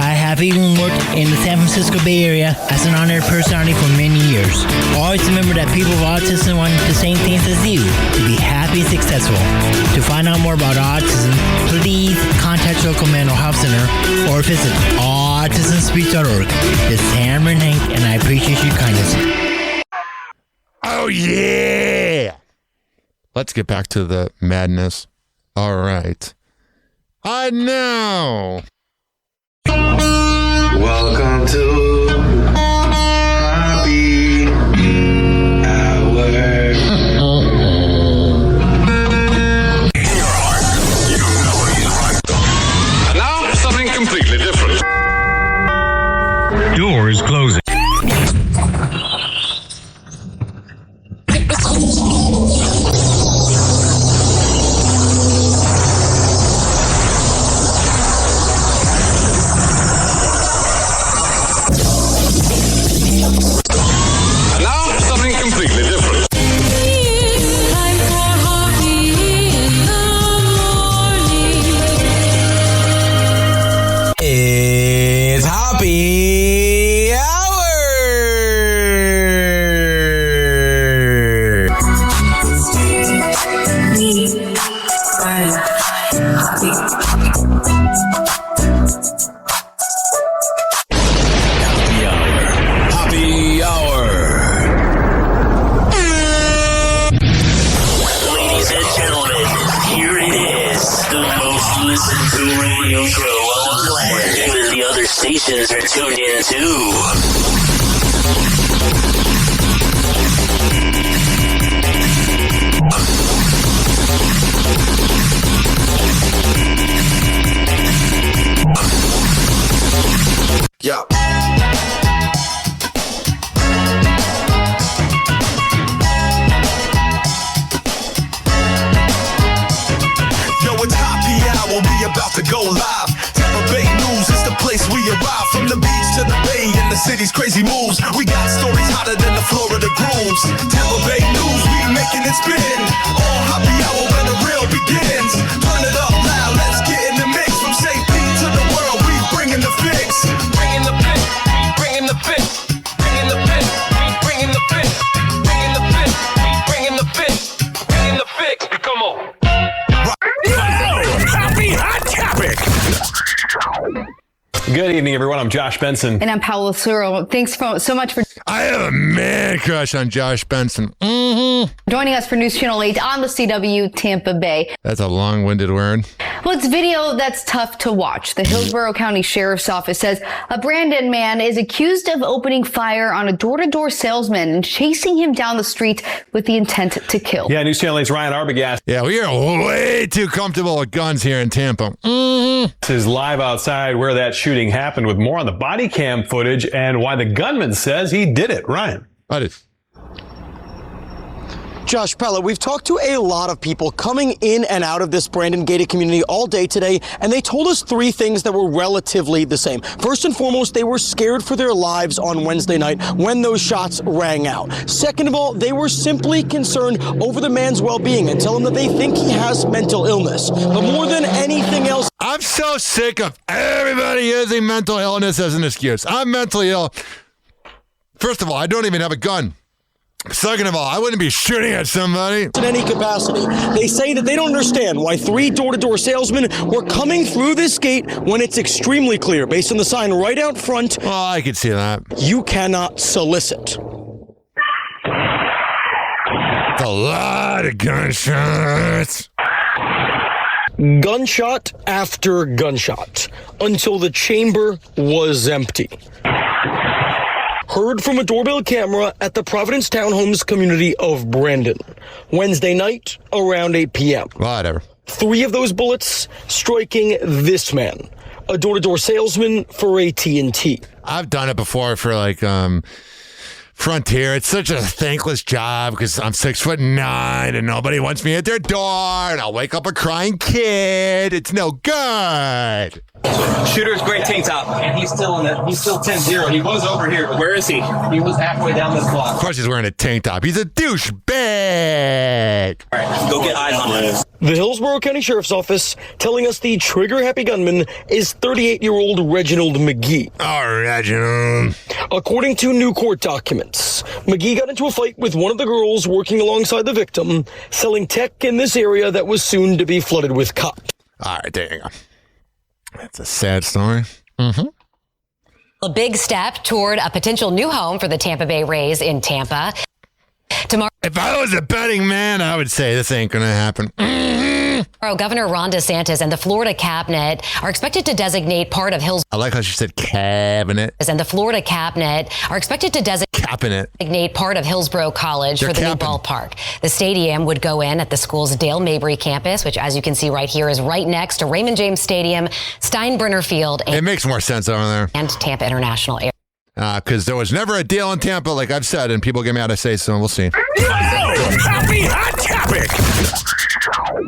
Speaker 9: I have even worked in the San Francisco Bay Area as an honored personality for many years. Always remember that people with autism want the same things as you, to be happy and successful. To find out more about autism, please contact your local mental health center or visit autismspeech.org. This is Hammer and Hank, and I appreciate your kindness.
Speaker 3: Oh, yeah. Let's get back to the madness. All right. I know.
Speaker 16: Welcome to Happy Hour.
Speaker 7: And now, something completely different.
Speaker 15: Doors closing.
Speaker 2: It's Happy Hour. Happy Hour.
Speaker 10: Ladies and gentlemen, here it is, the most listened to radio show on the planet. Even the other stations are tuned in too.
Speaker 2: Yeah.
Speaker 12: Yo, it's Happy Hour, we about to go live. Tampa Bay News is the place we arrive. From the beach to the bay and the city's crazy moves. We got stories hotter than the Florida grooves. Tampa Bay News, we making it spin. All Happy Hour when the real begins. Turn it up loud, let's get in the mix. From St. Pete to the world, we bringing the fix. Bringing the fix, we bringing the fix. Bringing the fix, we bringing the fix. Bringing the fix, we bringing the fix. Bringing the fix, come on.
Speaker 7: Happy Hot Topic.
Speaker 14: Good evening, everyone. I'm Josh Benson.
Speaker 25: And I'm Paola Suro. Thanks so much for
Speaker 3: I have a man crush on Josh Benson.
Speaker 25: joining us for News Channel 8 on the CW Tampa Bay.
Speaker 3: That's a long-winded word.
Speaker 25: Well, it's video that's tough to watch. The Hillsborough County Sheriff's Office says a Brandon man is accused of opening fire on a door-to-door salesman and chasing him down the street with the intent to kill.
Speaker 14: Yeah, News Channel 8's Ryan Arbogast.
Speaker 3: Yeah, we are way too comfortable with guns here in Tampa.
Speaker 14: This is live outside where that shooting happened with more on the body cam footage and why the gunman says he did it. Ryan.
Speaker 3: What is?
Speaker 1: Josh Pella, we've talked to a lot of people coming in and out of this Brandon gated community all day today, and they told us three things that were relatively the same. First and foremost, they were scared for their lives on Wednesday night when those shots rang out. Second of all, they were simply concerned over the man's well-being and tell him that they think he has mental illness. But more than anything else,
Speaker 3: I'm so sick of everybody using mental illness as an excuse. I'm mentally ill. First of all, I don't even have a gun. Second of all, I wouldn't be shooting at somebody.
Speaker 1: In any capacity, they say that they don't understand why 3 door-to-door salesmen were coming through this gate when it's extremely clear, based on the sign right out front.
Speaker 3: Well, I could see that.
Speaker 1: You cannot solicit.
Speaker 3: It's a lot of gunshots.
Speaker 1: Gunshot after gunshot until the chamber was empty. Heard from a doorbell camera at the Providence Townhomes community of Brandon. Wednesday night around 8 p.m.
Speaker 3: Whatever.
Speaker 1: 3 of those bullets striking this man, a door-to-door salesman for AT&T.
Speaker 3: I've done it before for Frontier. It's such a thankless job because I'm 6'9" and nobody wants me at their door, and I'll wake up a crying kid. It's no good.
Speaker 4: Shooter's great tank top, and he's still 10-0. He was over here. Where is he? He was halfway down this block.
Speaker 3: Of course he's wearing a tank top. He's a douchebag.
Speaker 4: All right, go get eyes on him.
Speaker 1: The Hillsborough County Sheriff's Office telling us the trigger-happy gunman is 38-year-old Reginald McGee.
Speaker 3: Oh, Reginald.
Speaker 1: According to new court documents, McGee got into a fight with one of the girls working alongside the victim, selling tech in this area that was soon to be flooded with cops.
Speaker 3: All right, there you go. That's a sad story. Mm-hmm.
Speaker 8: A big step toward a potential new home for the Tampa Bay Rays in Tampa. Tomorrow,
Speaker 3: if I was a betting man, I would say this ain't going to happen.
Speaker 8: Governor Ron DeSantis and the Florida cabinet are expected to designate part of Hillsborough.
Speaker 3: I like how she said cabinet.
Speaker 8: And the Florida cabinet are expected to designate part of Hillsborough College for the new ballpark. The stadium would go in at the school's Dale Mabry campus, which, as you can see right here, is right next to Raymond James Stadium, Steinbrenner Field.
Speaker 3: It makes more sense over there.
Speaker 8: And Tampa International Airport.
Speaker 3: Because there was never a deal in Tampa, like I've said, and people get mad I say so. We'll see.
Speaker 18: Happy hot topic.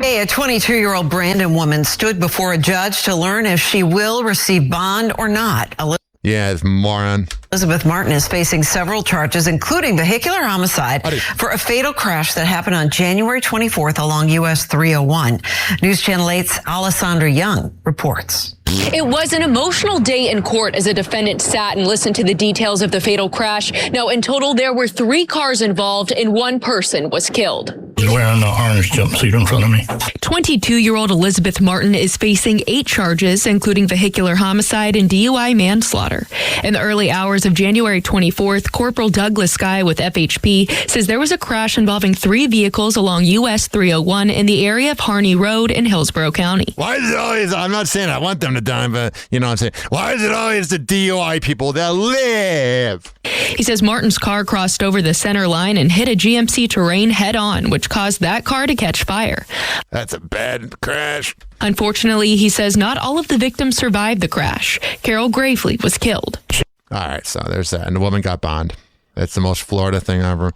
Speaker 21: Hey, a 22-year-old Brandon woman stood before a judge to learn if she will receive bond or not.
Speaker 3: Yeah, it's moron.
Speaker 21: Elizabeth Martin is facing several charges, including vehicular homicide for a fatal crash that happened on January 24th along US 301. News Channel 8's Alessandra Young reports.
Speaker 26: It was an emotional day in court as a defendant sat and listened to the details of the fatal crash. Now, in total, there were 3 cars involved and 1 person was killed.
Speaker 27: He's wearing the orange jumpsuit in front of me.
Speaker 26: 22-year-old Elizabeth Martin is facing 8 charges, including vehicular homicide and DUI manslaughter. In the early hours of January 24th, Corporal Douglas Skye with FHP says there was a crash involving 3 vehicles along US 301 in the area of Harney Road in Hillsborough County.
Speaker 3: Why is it always, I'm not saying I want them to die, but you know what I'm saying, why is it always the DUI people that live?
Speaker 26: He says Martin's car crossed over the center line and hit a GMC Terrain head on, which caused that car to catch fire.
Speaker 3: That's a bad crash.
Speaker 26: Unfortunately, he says not all of the victims survived the crash. Carol Gravely was killed.
Speaker 3: All right, so there's that. And the woman got bond. That's the most Florida thing ever.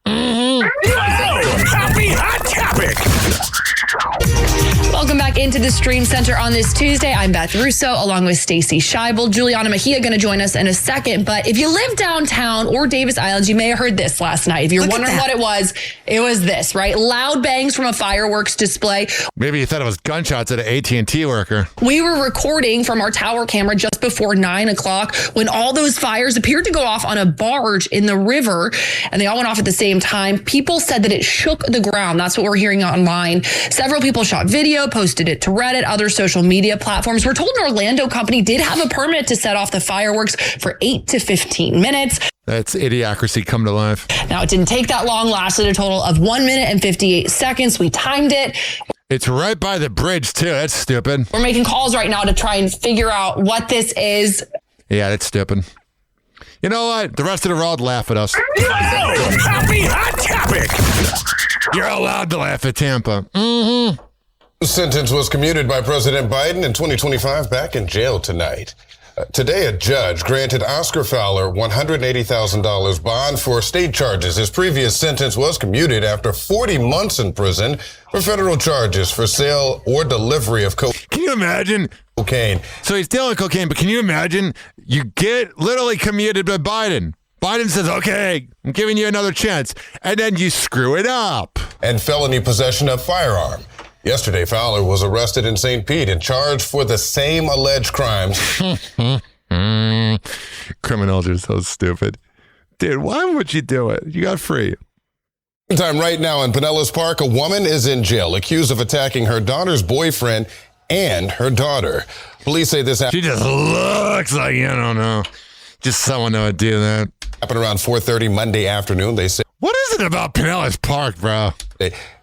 Speaker 18: Happy hot topic.
Speaker 26: Welcome back into the Stream Center on this Tuesday. I'm Beth Russo along with Stacey Scheibel. Juliana Mejia going to join us in a second. But if you live downtown or Davis Island, you may have heard this last night. If you're wondering what it was this, right? Loud bangs from a fireworks display.
Speaker 3: Maybe you thought it was gunshots at an AT&T worker.
Speaker 26: We were recording from our tower camera just before 9 o'clock when all those fires appeared to go off on a barge in the river, and they all went off at the same time. People said that it shook the ground. That's what we're hearing online. Several people shot video, posted it to Reddit, other social media platforms. We're told an Orlando company did have a permit to set off the fireworks for 8 to 15 minutes.
Speaker 3: That's idiocracy come to life.
Speaker 26: Now, it didn't take that long, lasted a total of 1 minute and 58 seconds. We timed it.
Speaker 3: It's right by the bridge, too. That's stupid.
Speaker 26: We're making calls right now to try and figure out what this is.
Speaker 3: Yeah, that's stupid. You know what? The rest of the world laugh at us.
Speaker 18: Happy hot topic.
Speaker 3: You're allowed to laugh at Tampa. Mm-hmm.
Speaker 28: The sentence was commuted by President Biden in 2025 back in jail tonight.
Speaker 5: Today, a judge granted Oscar Fowler $180,000 bond for state charges. His previous sentence was commuted after 40 months in prison for federal charges for sale or delivery of cocaine.
Speaker 3: Can you imagine?
Speaker 5: Cocaine.
Speaker 3: So he's dealing cocaine, but can you imagine you get literally commuted by Biden? Biden says, okay, I'm giving you another chance. And then you screw it up.
Speaker 5: And felony possession of firearm. Yesterday, Fowler was arrested in St. Pete and charged for the same alleged crimes.
Speaker 3: Criminals are so stupid. Dude, why would you do it? You got free.
Speaker 5: Time right now in Pinellas Park, a woman is in jail accused of attacking her daughter's boyfriend and her daughter. Police say this
Speaker 3: She just looks like, I don't know, just someone that would do that.
Speaker 5: Happened around 4:30 Monday afternoon. They say,
Speaker 3: what is it about Pinellas Park, bro?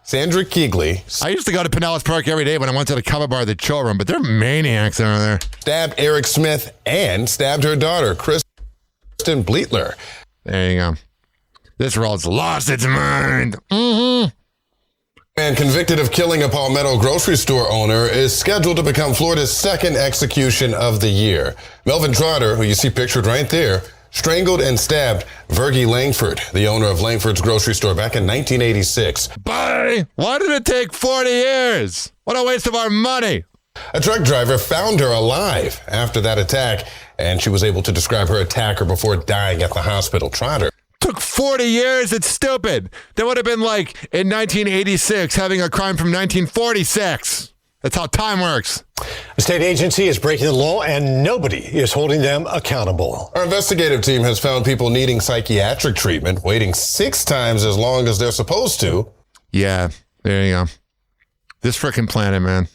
Speaker 5: Sandra Keegley.
Speaker 3: I used to go to Pinellas Park every day when I went to the cover bar, the children, but they're maniacs over there.
Speaker 5: Stabbed Eric Smith and stabbed her daughter, Kristen Bleetler.
Speaker 3: There you go. This world's lost its mind. Mm-hmm.
Speaker 5: Man convicted of killing a Palmetto grocery store owner is scheduled to become Florida's second execution of the year. Melvin Trotter, who you see pictured right there, strangled and stabbed Virgie Langford, the owner of Langford's grocery store, back in 1986.
Speaker 3: Why did it take 40 years? What a waste of our money.
Speaker 5: A truck driver found her alive after that attack, and she was able to describe her attacker before dying at the hospital. Trotter.
Speaker 3: Took 40 years? It's stupid. That would have been like in 1986 having a crime from 1946. That's how time works.
Speaker 6: The state agency is breaking the law and nobody is holding them accountable.
Speaker 5: Our investigative team has found people needing psychiatric treatment waiting 6 times as long as they're supposed to.
Speaker 3: Yeah, there you go. This frickin' planet, man.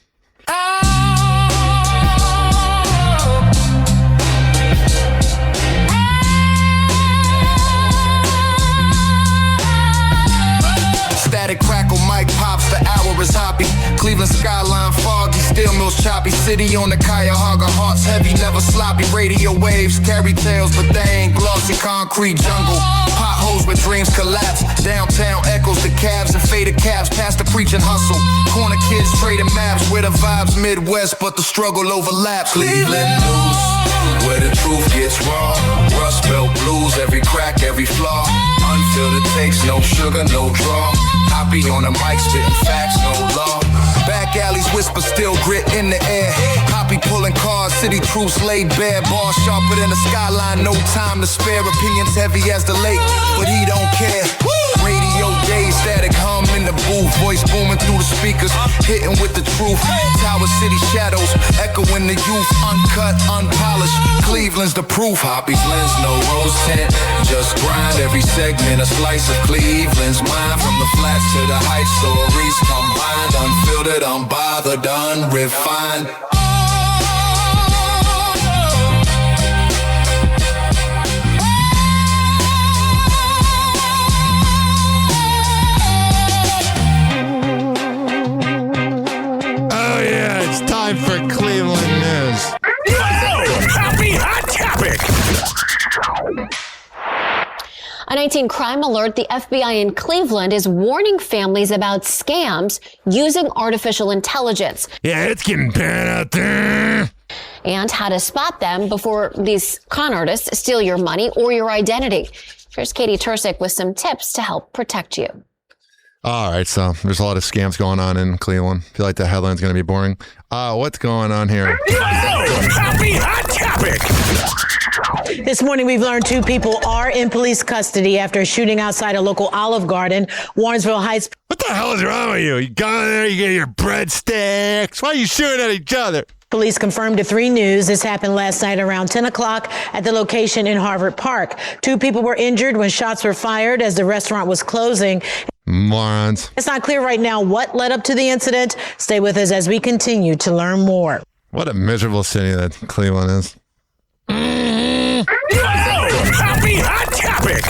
Speaker 2: Static crackle, mic pops, the hour is hoppy. Cleveland skyline foggy, steel mills choppy. City on the Cuyahoga, hearts heavy, never sloppy. Radio waves carry tales, but they ain't glossy. Concrete jungle, potholes where dreams collapse. Downtown echoes the cabs and faded cabs. Past the preaching hustle, corner kids trading maps. Where the vibes Midwest, but the struggle overlaps. Cleveland news, where the truth gets raw. Rust Belt blues, every crack, every flaw. Unfiltered takes, no sugar, no draw. Hoppy on the mic, spitting facts, no law. Back alleys whisper, still grit in the air. Hoppy pulling cars, city truths laid bare. Bars sharper than the skyline, no time to spare. Opinions heavy as the lake, but he don't care. Radio days, static hum in the booth. Voice booming through the speakers, hitting with the truth. Tower City shadows, echoing the youth. Uncut, unpolished, Cleveland's the proof. Hoppy's lens, no rose tint. Just grind every segment, a slice of Cleveland's mind. From the flats to the heights, stories combined. Unfiltered, unbothered, unrefined.
Speaker 3: Time for Cleveland news.
Speaker 18: Happy Hot Topic!
Speaker 11: A 19 crime alert. The FBI in Cleveland is warning families about scams using artificial intelligence.
Speaker 3: Yeah, it's getting bad out there.
Speaker 11: And how to spot them before these con artists steal your money or your identity. Here's Katie Tursick with some tips to help protect you.
Speaker 3: All right, so there's a lot of scams going on in Cleveland. I feel like the headline's going to be boring. What's going on here?
Speaker 18: Happy Hot Topic!
Speaker 13: This morning, we've learned 2 people are in police custody after a shooting outside a local Olive Garden. Warrensville Heights.
Speaker 3: What the hell is wrong with you? You go in there, you get your breadsticks. Why are you shooting at each other?
Speaker 13: Police confirmed to 3 News this happened last night around 10 o'clock at the location in Harvard Park. 2 people were injured when shots were fired as the restaurant was closing.
Speaker 3: Morons.
Speaker 13: It's not clear right now what led up to the incident. Stay with us as we continue to learn more.
Speaker 3: What a miserable city that Cleveland is.
Speaker 18: Happy Hot Topic!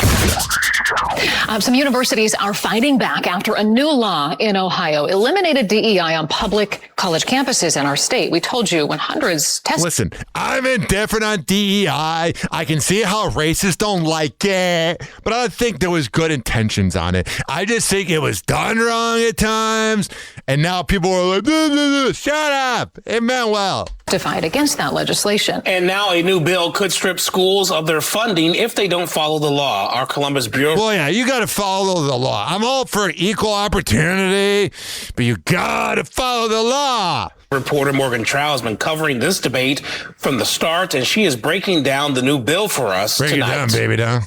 Speaker 17: Some universities are fighting back after a new law in Ohio eliminated DEI on public college campuses in our state. We told you when hundreds tested.
Speaker 3: Listen, I'm indifferent on DEI. I can see how racists don't like it, but I don't think there was good intentions on it. I just think it was done wrong at times, And now people are like, shut up. It meant well.
Speaker 17: To fight against that legislation.
Speaker 9: And now a new bill could strip schools of their funding if they don't follow the law. Our Columbus Bureau.
Speaker 3: Well, yeah, you got to follow the law. I'm all for equal opportunity, but you got to follow the law.
Speaker 9: Reporter Morgan Trow has been covering this debate from the start, and she is breaking down the new bill for us tonight.
Speaker 3: Break it down, baby, down.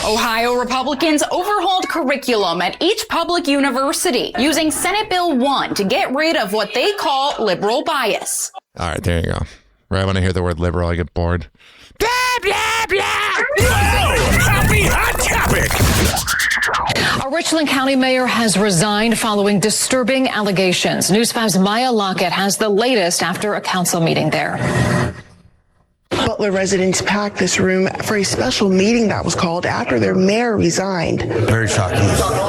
Speaker 16: Ohio Republicans overhauled curriculum at each public university using Senate Bill 1 to get rid of what they call liberal bias.
Speaker 3: All right, there you go. Right when I hear the word liberal, I get bored.
Speaker 18: Blah, blah, blah. Happy Hot Topic.
Speaker 17: A Richland County mayor has resigned following disturbing allegations. News 5's Maya Lockett has the latest after a council meeting there.
Speaker 19: Butler residents packed this room for a special meeting that was called after their mayor resigned.
Speaker 20: Very shocking.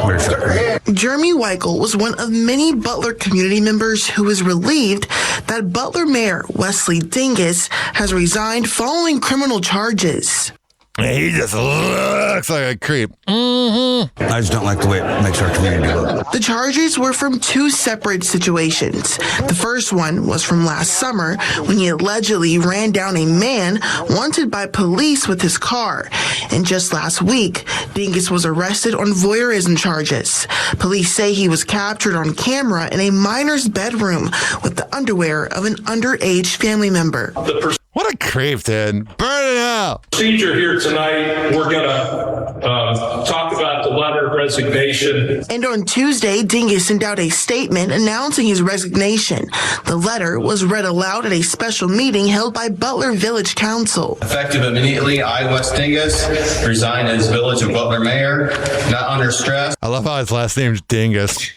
Speaker 20: Very shocking.
Speaker 19: Jeremy Weichel was one of many Butler community members who was relieved that Butler Mayor Wesley Dingus has resigned following criminal charges.
Speaker 3: He just looks like a creep.
Speaker 20: I just don't like the way it makes our community look.
Speaker 19: The charges were from two separate situations. The first one was from last summer when he allegedly ran down a man wanted by police with his car. And just last week, Dingus was arrested on voyeurism charges. Police say he was captured on camera in a minor's bedroom with the underwear of an underage family member.
Speaker 3: What a creep, dude. Burn it out.
Speaker 22: Procedure here tonight, we're going to talk about the letter of resignation.
Speaker 19: And on Tuesday, Dingus sent out a statement announcing his resignation. The letter was read aloud at a special meeting held by Butler Village Council.
Speaker 23: Effective immediately, I, Wes Dingus, resign as Village of Butler Mayor, not under stress.
Speaker 3: I love how his last name's Dingus.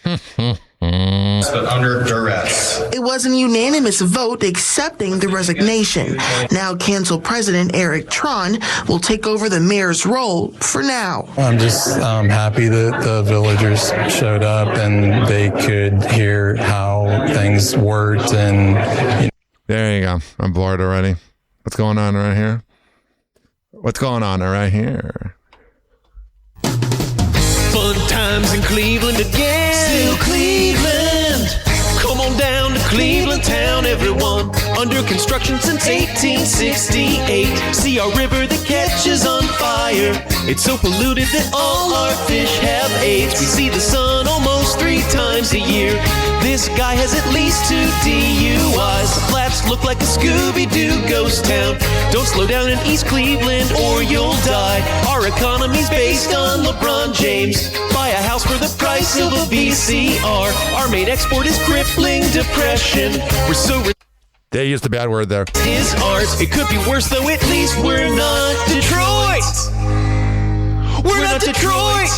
Speaker 23: But under duress.
Speaker 19: It was a unanimous vote accepting the resignation. Now Council President Eric Tron will take over the mayor's role for now.
Speaker 24: I'm just happy that the villagers showed up and they could hear how things worked. And
Speaker 3: there you go. I'm bored already. What's going on right here? What's going on right here?
Speaker 2: Fun times in Cleveland again. Still Cleveland. Come on down to Cleveland town, everyone. Under construction since 1868. See our river that catches on fire. It's so polluted that all our fish have AIDS. We see the sun almost 3 times a year. This guy has at least 2 DUIs. The flats look like a Scooby-Doo ghost town. Don't slow down in East Cleveland or you'll die. Our economy's based on LeBron James. Buy a house for the price of a VCR. Our main export is crippling depression. We're so
Speaker 3: they used the bad word there.
Speaker 2: His art. It could be worse though, at least we're not Detroit. We're not Detroit.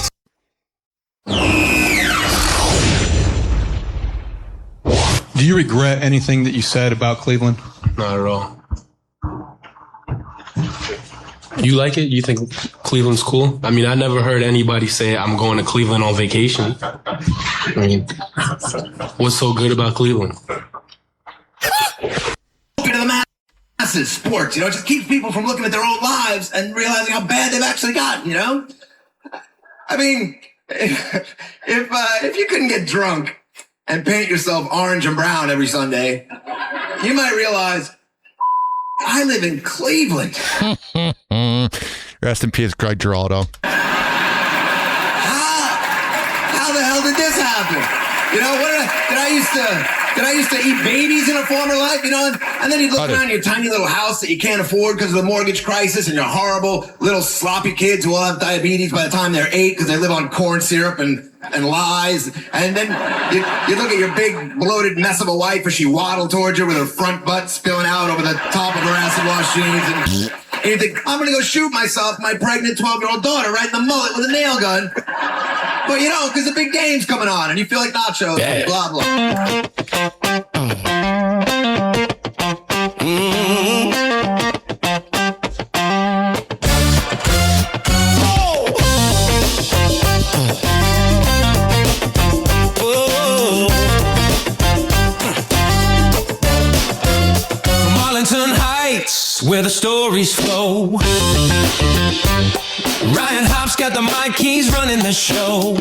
Speaker 28: Do you regret anything that you said about Cleveland?
Speaker 22: Not at all. You like it? You think Cleveland's cool? I mean, I never heard anybody say I'm going to Cleveland on vacation. I mean, what's so good about Cleveland?
Speaker 29: Open to the masses, sports, it just keeps people from looking at their own lives and realizing how bad they've actually gotten, I mean, if you couldn't get drunk and paint yourself orange and brown every Sunday, you might realize I live in Cleveland.
Speaker 3: Rest in peace, Greg Giraldo.
Speaker 29: How the hell did this happen? Did I used to eat babies in a former life, and then you'd look around your tiny little house that you can't afford because of the mortgage crisis and your horrible little sloppy kids who will have diabetes by the time they're 8 because they live on corn syrup and lies. And then you look at your big bloated mess of a wife as she waddled towards you with her front butt spilling out over the top of her acid wash jeans. And you think, I'm going to go shoot myself, my pregnant 12-year-old daughter, right in the mullet with a nail gun. But because the big game's coming on and you feel like nachos, and blah, blah.
Speaker 2: From Arlington Heights where the stories flow. Ryan Hop's got the mic, he's running the show.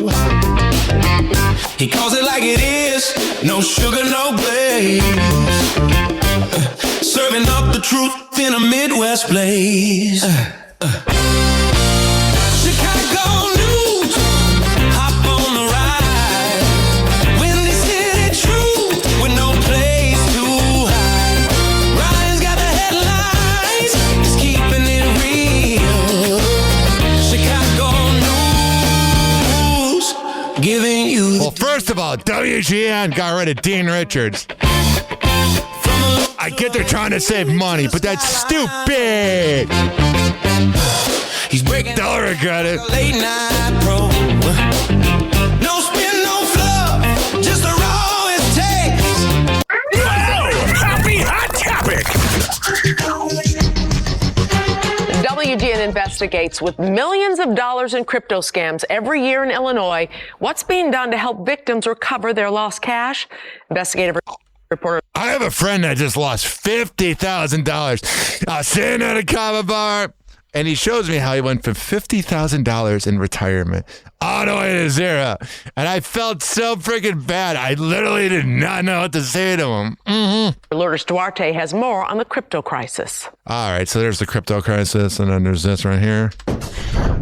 Speaker 2: He calls it like it is, no sugar, no glaze. Serving up the truth in a Midwest blaze. Chicago news, hop on the ride. Windy City truth with no place to hide. Ryan's got the headlines, he's keeping it real. Chicago news, giving you.
Speaker 3: Well, first of all, WGN got rid of Dean Richards. I get they're trying to save money, but that's stupid.
Speaker 2: He's breaking.
Speaker 3: Don't regret it.
Speaker 2: Late night pro. No spin, no fluff, just a raw it takes.
Speaker 18: Whoa! Happy Hot Topic!
Speaker 1: WGN investigates with millions of dollars in crypto scams every year in Illinois. What's being done to help victims recover their lost cash? Investigative reporter.
Speaker 3: I have a friend that just lost $50,000 sitting at a kava bar, and he shows me how he went from $50,000 in retirement all the way to zero. And I felt so freaking bad. I literally did not know what to say to him.
Speaker 1: Lourdes Duarte has more on the crypto crisis.
Speaker 3: All right, so there's the crypto crisis, and then there's this right here.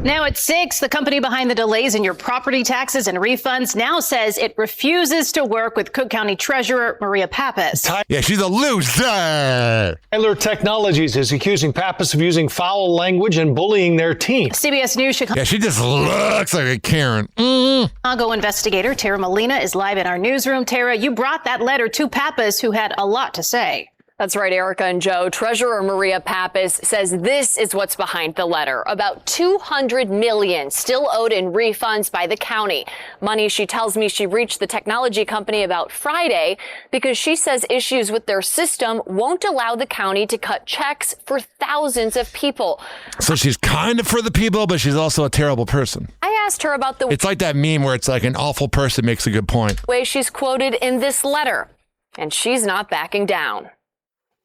Speaker 4: Now at 6, the company behind the delays in your property taxes and refunds now says it refuses to work with Cook County Treasurer Maria Pappas.
Speaker 3: Yeah, she's a loser.
Speaker 6: Tyler Technologies is accusing Pappas of using foul language and bullying their team.
Speaker 4: CBS News Chicago.
Speaker 3: Yeah, she just looks like a Karen.
Speaker 4: Chicago investigator Tara Molina is live in our newsroom. Tara, you brought that letter to Pappas, who had a lot to say.
Speaker 7: That's right, Erica and Joe. Treasurer Maria Pappas says this is what's behind the letter. About $200 million still owed in refunds by the county. Money she tells me she reached the technology company about Friday because she says issues with their system won't allow the county to cut checks for thousands of people.
Speaker 3: So she's kind of for the people, but she's also a terrible person.
Speaker 7: I asked her about the
Speaker 3: It's like that meme where it's like an awful person makes a good point.
Speaker 7: way she's quoted in this letter, and she's not backing down.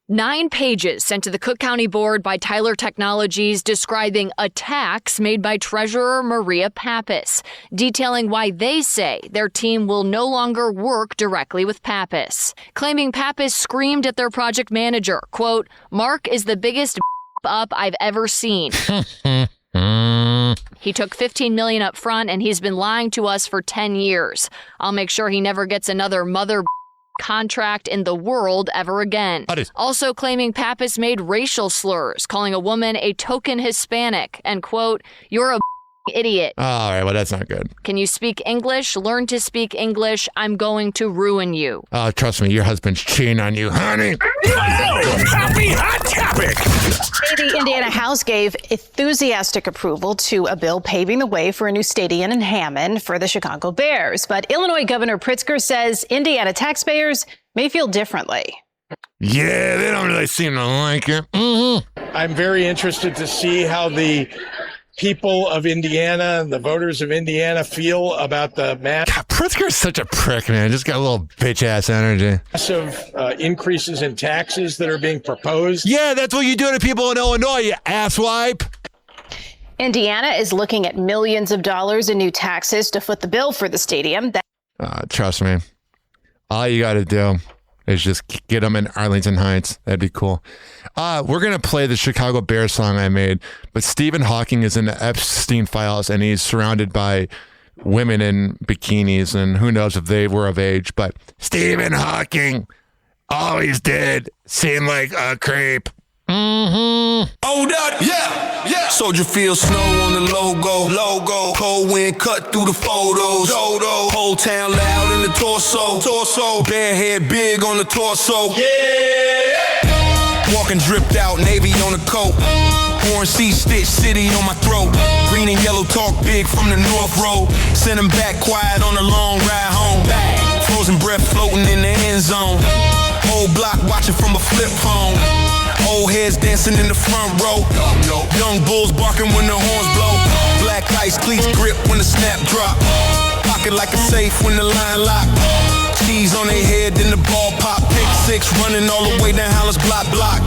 Speaker 7: 9 pages sent to the Cook County Board by Tyler Technologies describing attacks made by Treasurer Maria Pappas, detailing why they say their team will no longer work directly with Pappas, claiming Pappas screamed at their project manager, quote, "Mark is the biggest up I've ever seen." He took $15 million up front and he's been lying to us for 10 years. I'll make sure he never gets another mother contract in the world ever again. Also claiming Pappas made racial slurs, calling a woman a token Hispanic and, quote, "You're a idiot."
Speaker 3: All right, well, that's not good.
Speaker 7: Can you speak English? Learn to speak English. I'm going to ruin you.
Speaker 3: Trust me, your husband's cheating on you, honey.
Speaker 18: Whoa! Happy Hot Topic!
Speaker 4: The Indiana House gave enthusiastic approval to a bill paving the way for a new stadium in Hammond for the Chicago Bears. But Illinois Governor Pritzker says Indiana taxpayers may feel differently.
Speaker 3: Yeah, they don't really seem to like it.
Speaker 8: I'm very interested to see how the people of Indiana, the voters of Indiana, feel about the
Speaker 3: Pritzker's such a prick, man. Just got a little bitch-ass energy.
Speaker 8: massive increases in taxes that are being proposed.
Speaker 3: Yeah, that's what you do to people in Illinois, you asswipe.
Speaker 4: Indiana is looking at millions of dollars in new taxes to foot the bill for the stadium.
Speaker 3: Trust me. All you got to do is just get them in Arlington Heights. That'd be cool. We're going to play the Chicago Bears song I made, but Stephen Hawking is in the Epstein files, and he's surrounded by women in bikinis, and who knows if they were of age, but Stephen Hawking always did seem like a creep.
Speaker 2: Hold up, yeah. Soldier Field snow on the logo. Cold wind cut through the photos. Whole town loud in the torso. Bare head big on the torso. Yeah. Walking dripped out, navy on the coat. Orange sea stitch city on my throat. Green and yellow talk big from the North Road. Send him back quiet on the long ride home. Frozen breath floating in the end zone. Whole block watching from a flip phone. Old heads dancing in the front row. Young bulls barking when the horns blow. Black ice cleats grip when the snap drop. Pocket like a safe when the line lock. Cheese on their head, then the ball pop. Pick six running all the way down Hollis block.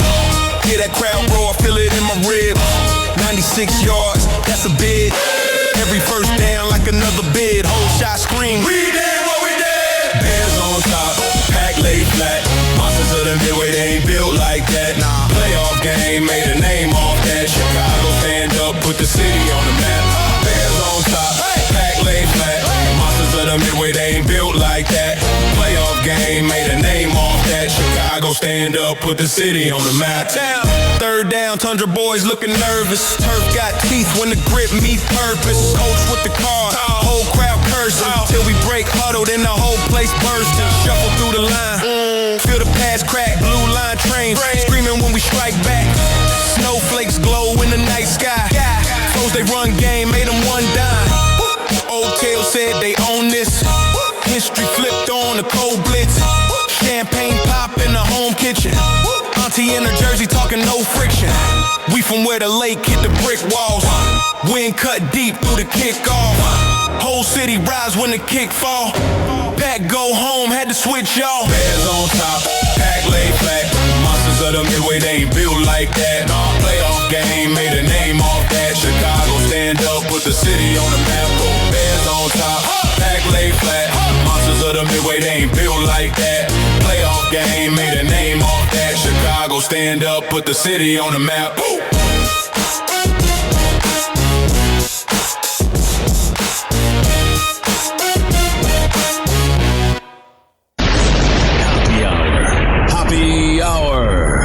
Speaker 2: Hit that crowd roar, feel it in my rib. 96 yards, that's a bid. Every first down like another bid. Whole shot scream, we did what we did. Bears on top, pack laid flat. Monsters of the midway, they ain't built like that. Nah, playoff game, made a name off that. Chicago stand up, put the city on the map. Bears on top, pack laid flat. Monsters of the midway, they ain't built like that. Playoff game, made a name off that. Chicago stand up, put the city on the map. Third down, Tundra boys looking nervous. Turf got teeth when the grip meets purpose. Coach with the card, whole crowd cursing. Till we break huddle, then the whole place bursting. Shuffle through the line, feel the pass crack. Blue line train, screaming when we strike back. Snowflakes glow in the night sky. Foes they run game, made them one dime. Old Tail said they own this. History flipped on the cold blitz. Champagne pop in the home kitchen. Auntie in her jersey talking no friction. We from where the lake hit the brick walls. Wind cut deep through the kickoff. Whole city rise when the kick fall. Pack go home, had to switch y'all. Bears on top, pack laid flat. Monsters of the midway, they ain't built like that. Playoff game, made a name off that. Chicago stand up, put the city on the map. Bears on top, pack laid flat. Monsters of the midway, they ain't built like that. Playoff game, made a name off that. Chicago stand up, put the city on the map.
Speaker 18: Happy hour.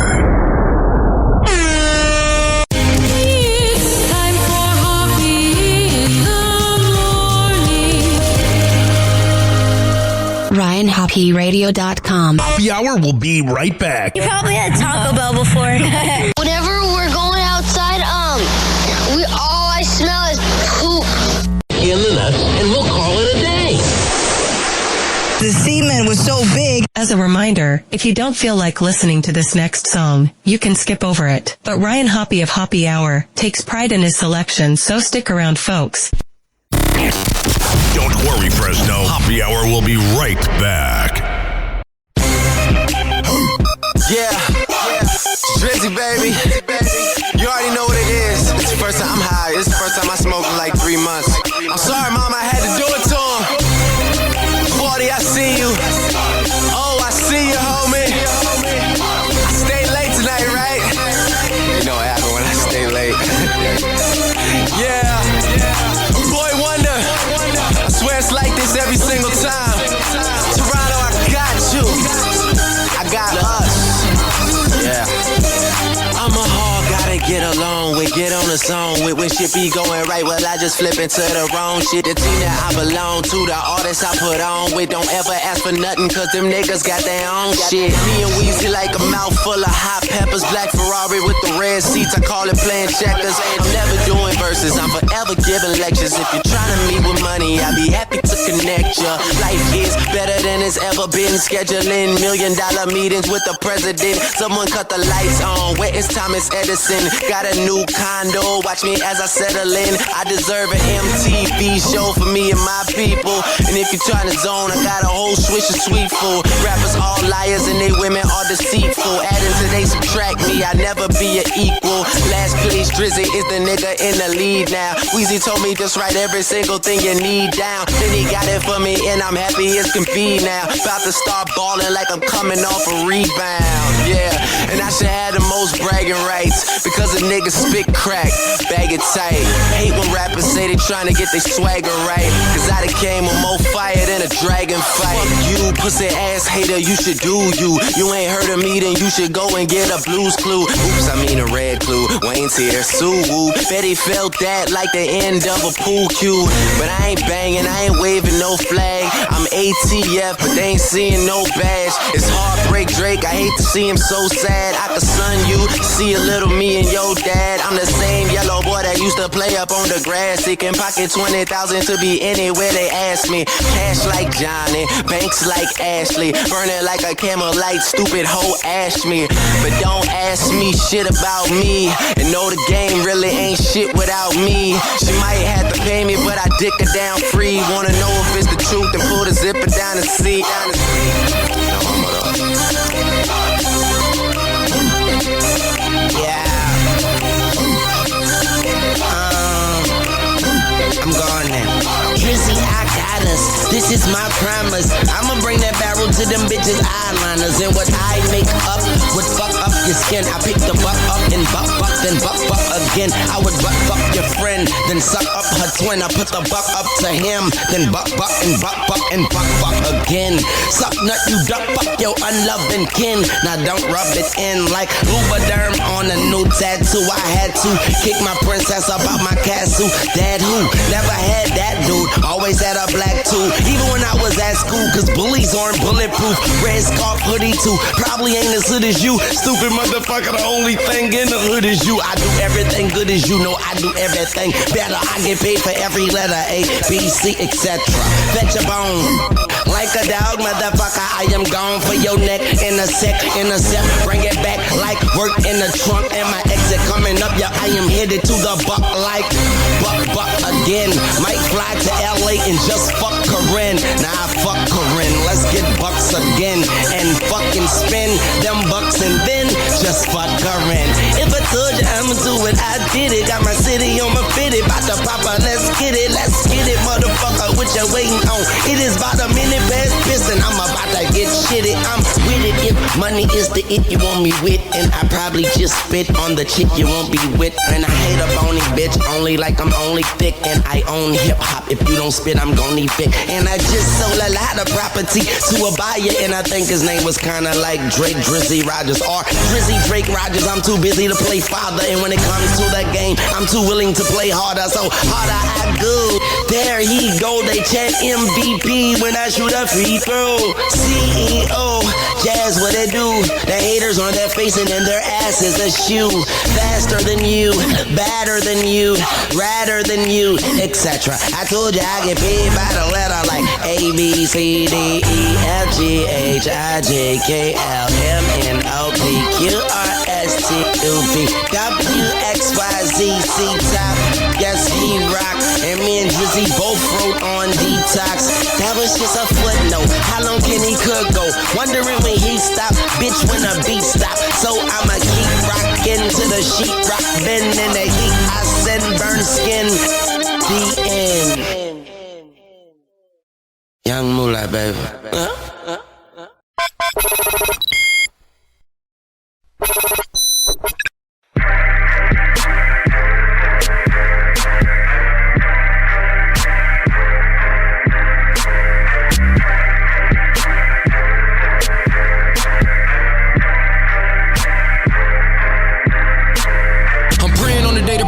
Speaker 5: It's time for Hoppe in the morning. RyanHoppeRadio.com.
Speaker 18: Happy hour will be right back.
Speaker 5: You probably had Taco Bell before.
Speaker 10: Whenever we're going outside, all I smell is poop.
Speaker 12: In the nuts, and we'll call it a day.
Speaker 14: The semen was so big. As a reminder, if you don't feel like listening to this next song, you can skip over it. But Ryan Hoppe of Hoppe Hour takes pride in his selection, so stick around, folks.
Speaker 18: Don't worry, Fresno. Happy hour will be right back.
Speaker 15: Yeah, Drizzy, baby. You already know what it is. It's the first time I'm high. It's the first time I smoked in like 3 months. I'm sorry, Mom, I had to do it to him. 40, I see you. Oh, I see you, homie. I stayed late tonight, right? You know what happened when I stay late. Yeah. Boy Wonder. I swear it's like this every single time. Toronto, I got you. I got us. Yeah. I'm a hog, gotta get along with, get on the song with. When shit be going right, well, I just flip into the wrong shit. The team that I belong to, the artists I put on with. Don't ever ask for nothing, cause them niggas got their own shit. Me and Weezy like a mouthful of hot peppers. Black Ferrari with the red seats, I call it playing checkers. I'm never doing verses, I'm forever giving lectures. If you're trying to meet with money, I'd be happy to connect ya. Life is better than it's ever been. Scheduling $1 million meetings with the president. Someone cut the lights on, where is Thomas Edison? Got a new condo, watch me as I settle in. I deserve an MTV show for me and my people. And if you're trying to zone, I got a whole swish of sweet food. Rappers all liars and they women are deceitful. Adding to they subtract me, I never be an equal. Last place, Drizzy is the nigga in the lead now. Weezy told me just write every single thing you need down. Then he got it for me and I'm happy as can be now. About to start balling like I'm coming off a rebound. Yeah, and I should have the most bragging rights, because a nigga spit crack, bag it tight. Hate when rappers say they trying to get their swagger right, cause I done came with more fire than a dragon fight. You pussy ass hater, you should do you. You ain't heard of me, then you should go and get a Blues Clue. Oops, I mean a red clue. Wayne's here, Sue. Betty felt that like the end of a pool cue. But I ain't banging, I ain't waving no flag. I'm ATF, but they ain't seeing no badge. It's Heartbreak Drake, I hate to see him so sad. I could son you, see a little me and your dad. I'm the same yellow boy that used to play up on the grass. He can pocket 20,000 to be anywhere they ask me. Cash like Johnny, banks like Ashley. Burning like a camel light, stupid hoe ash me. But don't ask me shit about me. And know the game really ain't shit without me. She might have to pay me, but I dick her down free. Wanna know if it's the truth, then pull the zipper down the seat. Yeah.
Speaker 12: Drizzy, I got us. This is my promise. I'ma bring that barrel to them bitches eyeliners. And what I make up would fuck up your skin. I pick the buck up and buck then buck again. I would buck your friend, then suck up her twin. I put the buck up to him, then buck and buck again. Suck nut, you duck, fuck your unloving kin. Now don't rub it in like Lubriderm on a new tattoo. I had to kick my princess up out my castle. Dad who? Never had that dude. Always had a black too. Even when I was at school, cause bullies aren't bulletproof. Red scarf hoodie too. Probably ain't as hood as you. Stupid motherfucker, the only thing in the hood is you. I do everything good as you know. I do everything better. I get paid for every letter A, B, C, etc. Fetch a bone. Like a dog, motherfucker, I am gone for your neck in a sec, bring it back like work in the trunk and my exit coming up, yeah, I am headed to the buck like buck again, might fly to LA and just fuck Corinne, nah, fuck Corinne, let's get bucks again, and fucking spin them bucks and then just fuck Corinne, if I told you I'ma do it, I did it, got my city on my fitted, bout to pop out, let's get it, motherfucker, what you waiting on, it is about a minute past pissin', I'm about to get shitty, I'm with it, if money is the it you want me with, and I probably just spit on the chick you won't be with, and I hate a bony bitch, only like I'm only thick, and I own hip-hop, if you don't spit, I'm gon' need thick, and I just sold a lot of property to a buyer, and I think his name was kinda like Drake Drizzy Rogers, or Drizzy Drake Rogers, I'm too busy to play father, and when it comes to the game, I'm too willing to play harder, so harder I go, there he go, they chant MVP when I shoot a free throw, CEO, Jazz what they do, the haters on their face and in their asses a shoe, faster than you, badder than you, radder than you, etc. I told you I get paid by the letter like A, B, C, D, E, F, G, H, I, J, K, L, M, N, O, P, Q, R, S, T, U, V, W, X, Y, Z, C, top, yes, he rock, and me and Drizzy both wrote on Detox, that was just a footnote, how long can he could go, wondering when he stop, bitch when the beat stop, so I'ma keep rockin' to the sheetrock, bend in the heat, I send burn skin, the end. Young Moolah, baby.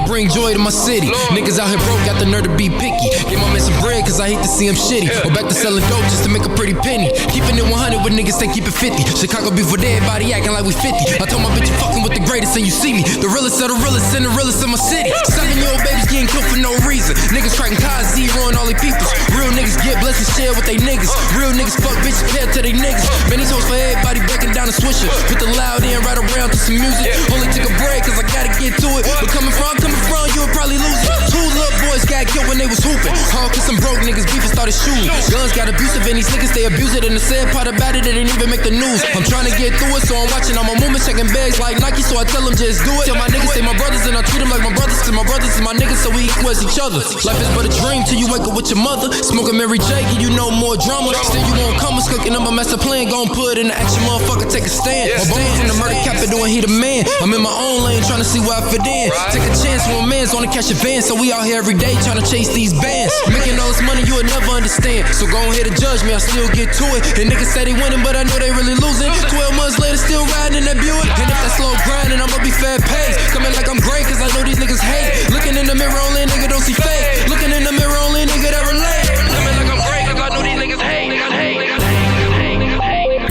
Speaker 22: Bring joy to my city. Niggas out here broke, got the nerve to be picky. Give my man some bread, cause I hate to see him shitty. Or back to selling dope just to make a pretty penny. Keeping it 100 with niggas, they keep it 50. Chicago beef with everybody acting like we 50. I told my bitch you fucking with the greatest and you see me. The realest of the realest and the realest in my city. 7-year-old babies getting killed for no reason. Niggas cracking cars, zeroing all they peoples. Real niggas get blessed and share with they niggas. Real niggas fuck bitches, pair to they niggas. Many toes for everybody breaking down the swisher. Put the loud in right around to some music. Only took a break cause I gotta get to it. But coming from, you would probably lose it. 2 little boys got killed when they was hooping. Hawk and some broke niggas beef and started shooting. Guns got abusive and these niggas they abuse it. And the sad part about it, they didn't even make the news. I'm trying to get through it, so I'm watching all my movements, checking bags like Nike, so I tell them just do it. Tell my niggas they my brothers and I treat them like my brothers. Cause my brothers is my niggas, so we equal as each other. Life is but a dream till you wake up with your mother. Smoking Mary J, give you no more drama. Still you won't come, it's cooking up my master plan. Gon' put in the action, motherfucker, take a stand. My bones in the murder capital and he the man. I'm in my own lane, trying to see where I fit in. Take a chance when a man's on the catch a van, so we out here every day trying to chase these bands. Making all this money you would never understand. So go ahead and judge me, I still get to it. And niggas say they winning, but I know they really losing. 12 months later, still riding in that Buick. And if that slow grinding, I'ma be fat paced. Coming like I'm great, cause I know these niggas hate. Looking in the mirror, only nigga don't see fake. Looking in the mirror, only nigga that relate. Coming like I'm great, cause I know these niggas hate.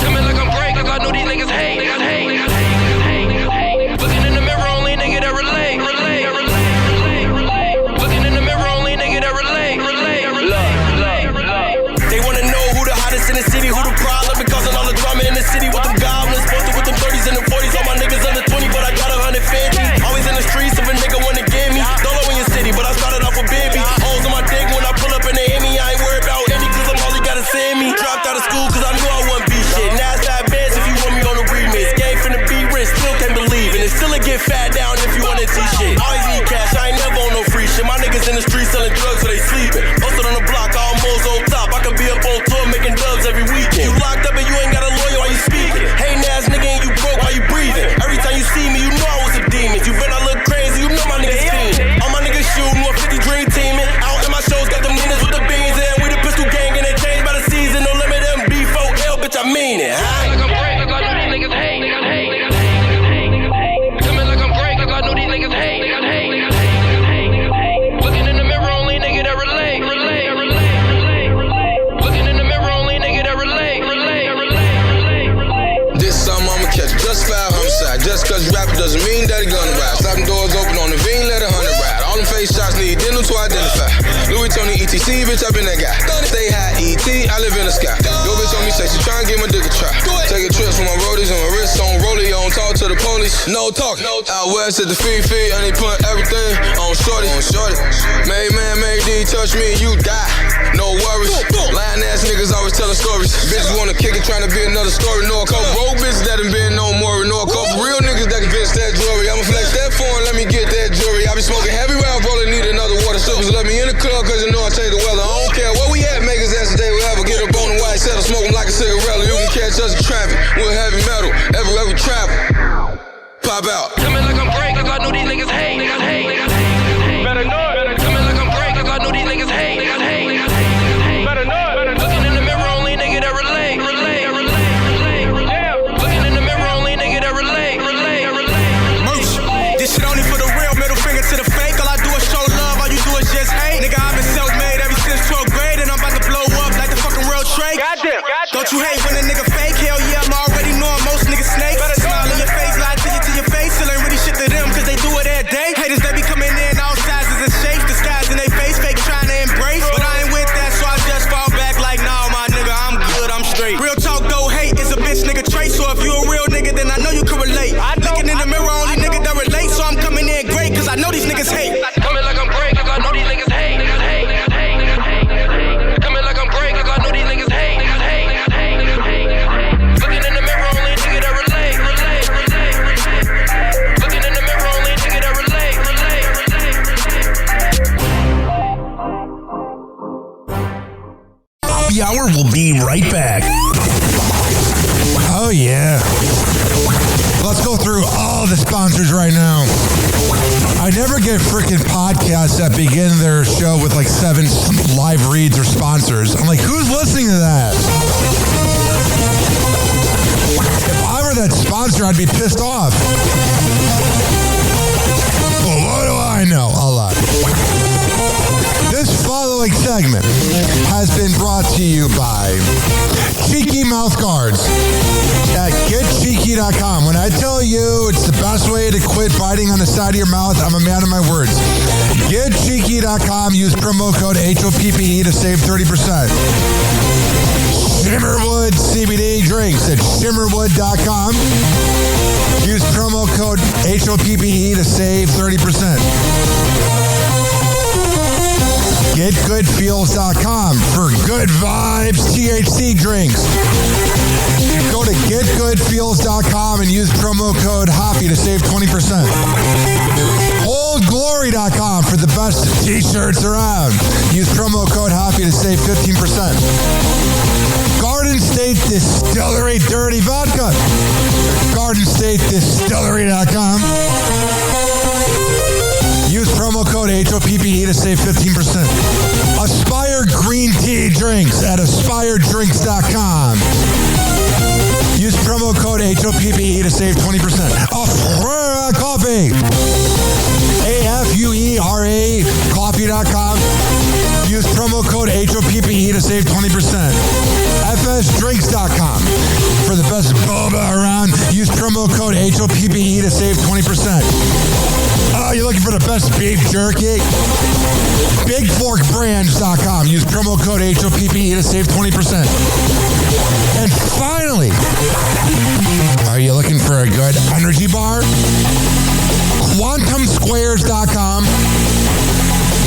Speaker 22: Coming like I'm great, cause I know these niggas hate. Looking in the mirror, only nigga that relate.
Speaker 2: They wanna know who the hottest in the city, who the problem, because of all the drama in the city with them goblins. Posted with them 30s and them 40s, all my niggas under 20, but I got 150. Always in the streets, if a nigga wanna get me, don't know in your city, but I started off with baby. Holes on my dick when I pull up and they hit me, I ain't worried about any, cause I'm all you gotta say me. Dropped out of school cause I knew I wouldn't be shit. Now it's that bands if you want me on the remix. Game finna be rich, still can't believe, and it still a get fat down if you wanna T-shit. Always need cash, I ain't never on no free shit. My niggas in the streets selling drugs so they sleeping. Posted on the block, all
Speaker 22: fiend, daddy gonna ride. Stop them doors open on the vein, let 100 ride. All them face shots need dental to identify. Louis Tony ETC, bitch, I been that guy. Stay high ET, I live in the sky. Yo, bitch on me say she tryna get my dick a try. Taking trips with my roadies and my wrists on rollie. On talk to the police, no talk. Out west at the feed, and they put everything on shorty. Made man, made D, touch me, you die. No worries. Lying ass niggas always telling stories. Bitches wanna kick it, tryna be another story. Know a couple broke bitches that done been no more. Know a couple real niggas that can fix that jewelry. I'ma flex that phone, let me get that jewelry. I be smoking heavy round, rolling, need another water. Strippers let me in the club, cause you know I change the weather. I don't care where we at, make us ass today, we ever get up on the white settle, smoke them like a cigarette. You can catch us in traffic, we're heavy metal, everywhere we travel. Pop out. Coming like I'm great, cause I know these niggas hate. Better know it. Coming like I'm great, cause I know these niggas hate. Better know it. Looking in the mirror, only nigga that relate. Looking in the mirror, only nigga that relate.
Speaker 15: Merch. This shit only for the real, middle finger to the fake. All I do is show love, all you do is just hate. Nigga, I've been self-made ever since 12th grade, and I'm about to blow up like the fucking real Trey. Gotcha. Don't you hate when a nigga fake? Hell yeah, I'm already knowing most niggas snakes. Smile in your face, lie to your face. Still ain't really shit to them, cause they do it every day. Haters, they be coming in all sizes and shapes. Disguised in they face, fake trying to embrace. But I ain't with that, so I just fall back like, nah, my nigga, I'm good, I'm straight. Real talk, though, hate is a bitch nigga trait. So if you a real nigga, then I know you can relate. Looking in the mirror, only nigga that relate. So I'm coming in great, cause I know these niggas hate.
Speaker 22: Coming like I'm great, cause I know these niggas hate. Coming like I'm great, cause I know these niggas hate. Looking in the mirror, only nigga that relate. Looking in the mirror, only nigga that relate.
Speaker 18: Happy Hour will be right back.
Speaker 3: Oh, yeah. Let's go through all the sponsors right now. I never get freaking podcasts that begin their show with like 7 live reads or sponsors. I'm like, who's listening to that? If I were that sponsor, I'd be pissed off. Well, what do I know? A lot. This following segment has been brought to you by Cheeky Mouth Guards at getcheeky.com. When I tell you it's the best way to quit biting on the side of your mouth, I'm a man of my words. Getcheeky.com. Use promo code HOPPE to save 30%. Shimmerwood CBD drinks at shimmerwood.com. Use promo code HOPPE to save 30%. GetGoodFeels.com for good vibes THC drinks. Go to GetGoodFeels.com and use promo code Hoppe to save 20%. OldGlory.com for the best t-shirts around. Use promo code Hoppe to save 15%. Garden State Distillery Dirty Vodka. GardenStateDistillery.com. Use promo code HOPPE to save 15%. Aspire Green Tea Drinks at AspireDrinks.com. Use promo code HOPPE to save 20%. Afura Coffee. AFUERA Coffee.com. Use promo code HOPPE to save 20%. FSDrinks.com. For the best boba around, use promo code HOPPE to save 20%. Oh, you're looking for the best beef jerky? BigForkBrands.com. Use promo code HOPPE to save 20%. And finally, are you looking for a good energy bar? QuantumSquares.com.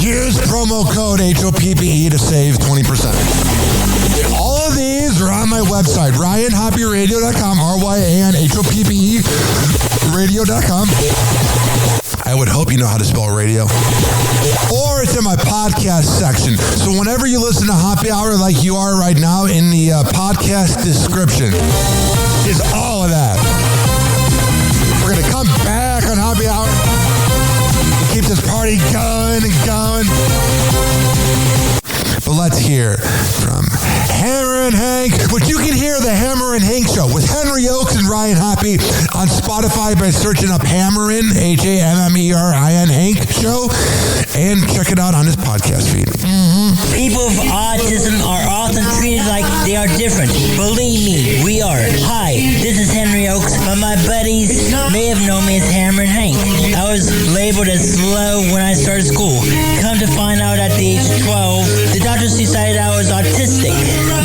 Speaker 3: Use promo code HOPPE to save 20%. All of these are on my website, RyanHoppeRadio.com, RyanHOPPE Radio.com. I would hope you know how to spell radio. Or it's in my podcast section. So whenever you listen to Happy Hour like you are right now, in the podcast description is all of that. We're going to come back on Happy Hour. Keep this party going and going. But let's hear from Hammer and Hank, which you can hear the Hammer and Hank Show with Henry Oakes and Ryan Hoppe on Spotify by searching up Hammerin, Hammerin Hank Show, and check it out on his podcast feed.
Speaker 9: People with autism are often treated like they are different. Believe me, we are. Hi, this is Henry Oakes, but my buddies may have known me as Hammer and Hank. I was labeled as slow when I started school. Come to find out at the age of 12, the doctors decided I was autistic.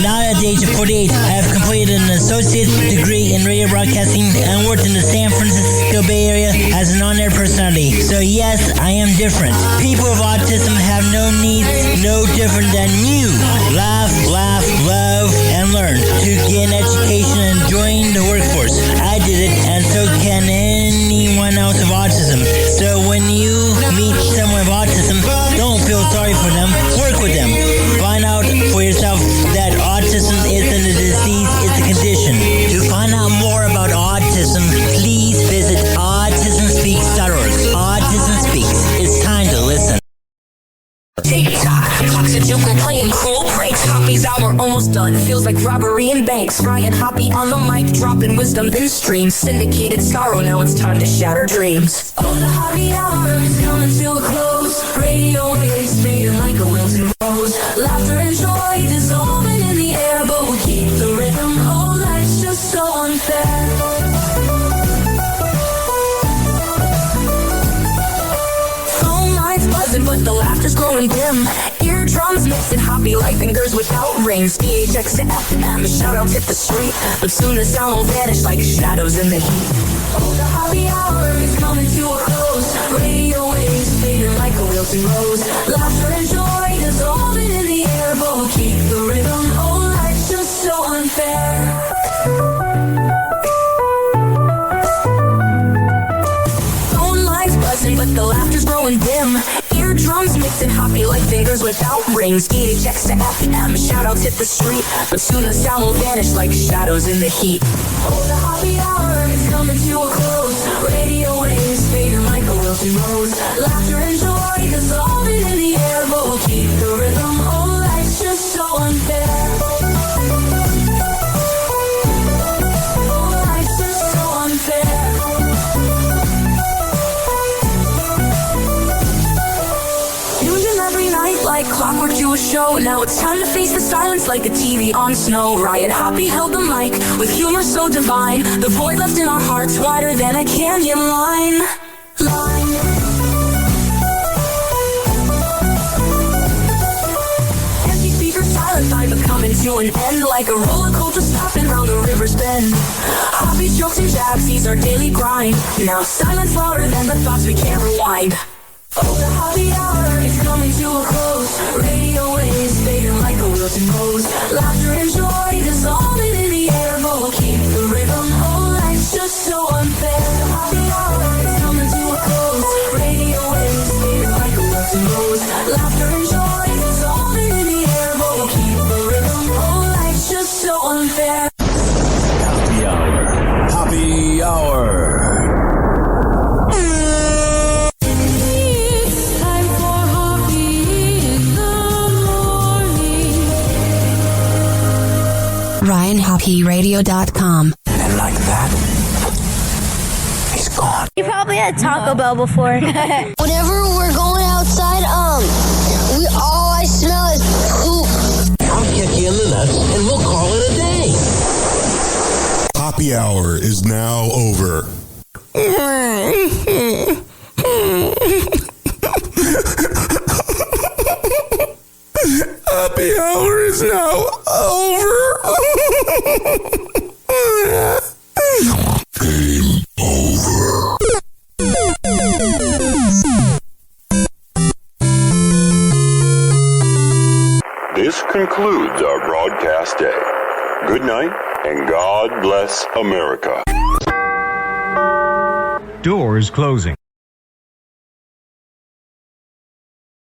Speaker 9: Now at the age of 48, I have completed an associate's degree in radio broadcasting and worked in the San Francisco Bay Area as an on-air personality. So yes, I am different. People with autism have no needs, no different than you. Laugh, love, and learn to get an education and join the workforce. I did it, and so can anyone else with autism. So when you meet someone with autism, don't feel sorry for them. Work with them. Find out for yourself that autism isn't a disease, it's a condition. To find out more about autism, please visit autismspeaks.org. Autism Speaks. It's time to listen.
Speaker 5: TikTok, clocks are juking, playing cool breaks. Hoppe's hour almost done. Feels like robbery in banks. Ryan Hoppe on the mic, dropping wisdom in streams. Syndicated sorrow, now it's time to shatter dreams. Oh, the Hoppe hour is coming to a close. Radio waves fading like a wilted rose. Laughter and joy dissolving in the air, but we keep the rhythm. Oh, life's just so unfair. But the laughter's growing dim. Eardrums mixing Hoppe like fingers without rings. DHX to FM, shout-outs hit the street, but soon the sound will vanish like shadows in the heat. Oh, the Hoppe hour is coming to a close. Radio waves fading like a wilted rose. Laughter and joy dissolving in the air, but we'll keep the rhythm. Oh, life's just so unfair. Phone lines buzzing, but the laughter's growing dim. Drums mixing Hoppe like fingers without rings. DHX to FM, shout-outs hit the street, but soon the sound will vanish like shadows in the heat. Oh, the Hoppe hour is coming to a close. Radio waves fading like a wilted rose. Laughter and joy dissolving in the air, but we'll keep the rhythm. Oh, life's just so unfair. Oh, life's just so unfair. Like clockwork to a show. Now it's time to face the silence like a TV on snow. Ryan Hoppe held the mic with humor so divine. The void left in our hearts wider than a canyon line. Empty speakers, silent vibe, but coming to an end like a roller coaster stopping round the river's bend. Hoppe's jokes and jabs, these our daily grind. Now silence louder than the thoughts we can't rewind. Oh, the Hoppe hour is coming to a close. Radio waves fading like a wilted rose. Laughter and joy dissolving in the air, but we'll keep the rhythm. Oh, life's just so unfair. The Hoppe hour is coming to a close. Radio waves fading like a wilted rose. Laughter and joy dissolving in the air, but we'll keep the rhythm. Oh, life's just so unfair.
Speaker 11: Hoppe hour. Hoppe hour.
Speaker 5: RyanHoppeRadio.com.
Speaker 11: And like that, he's gone.
Speaker 5: You probably had Taco Bell before.
Speaker 10: Whenever we're going outside, all I smell is poop.
Speaker 11: I'll kick you in the nuts and we'll call it a day.
Speaker 18: Hoppe hour is now over.
Speaker 2: Hoppe hour is now over.
Speaker 18: Game over. This concludes our broadcast day. Good night, and God bless America.
Speaker 13: Doors closing.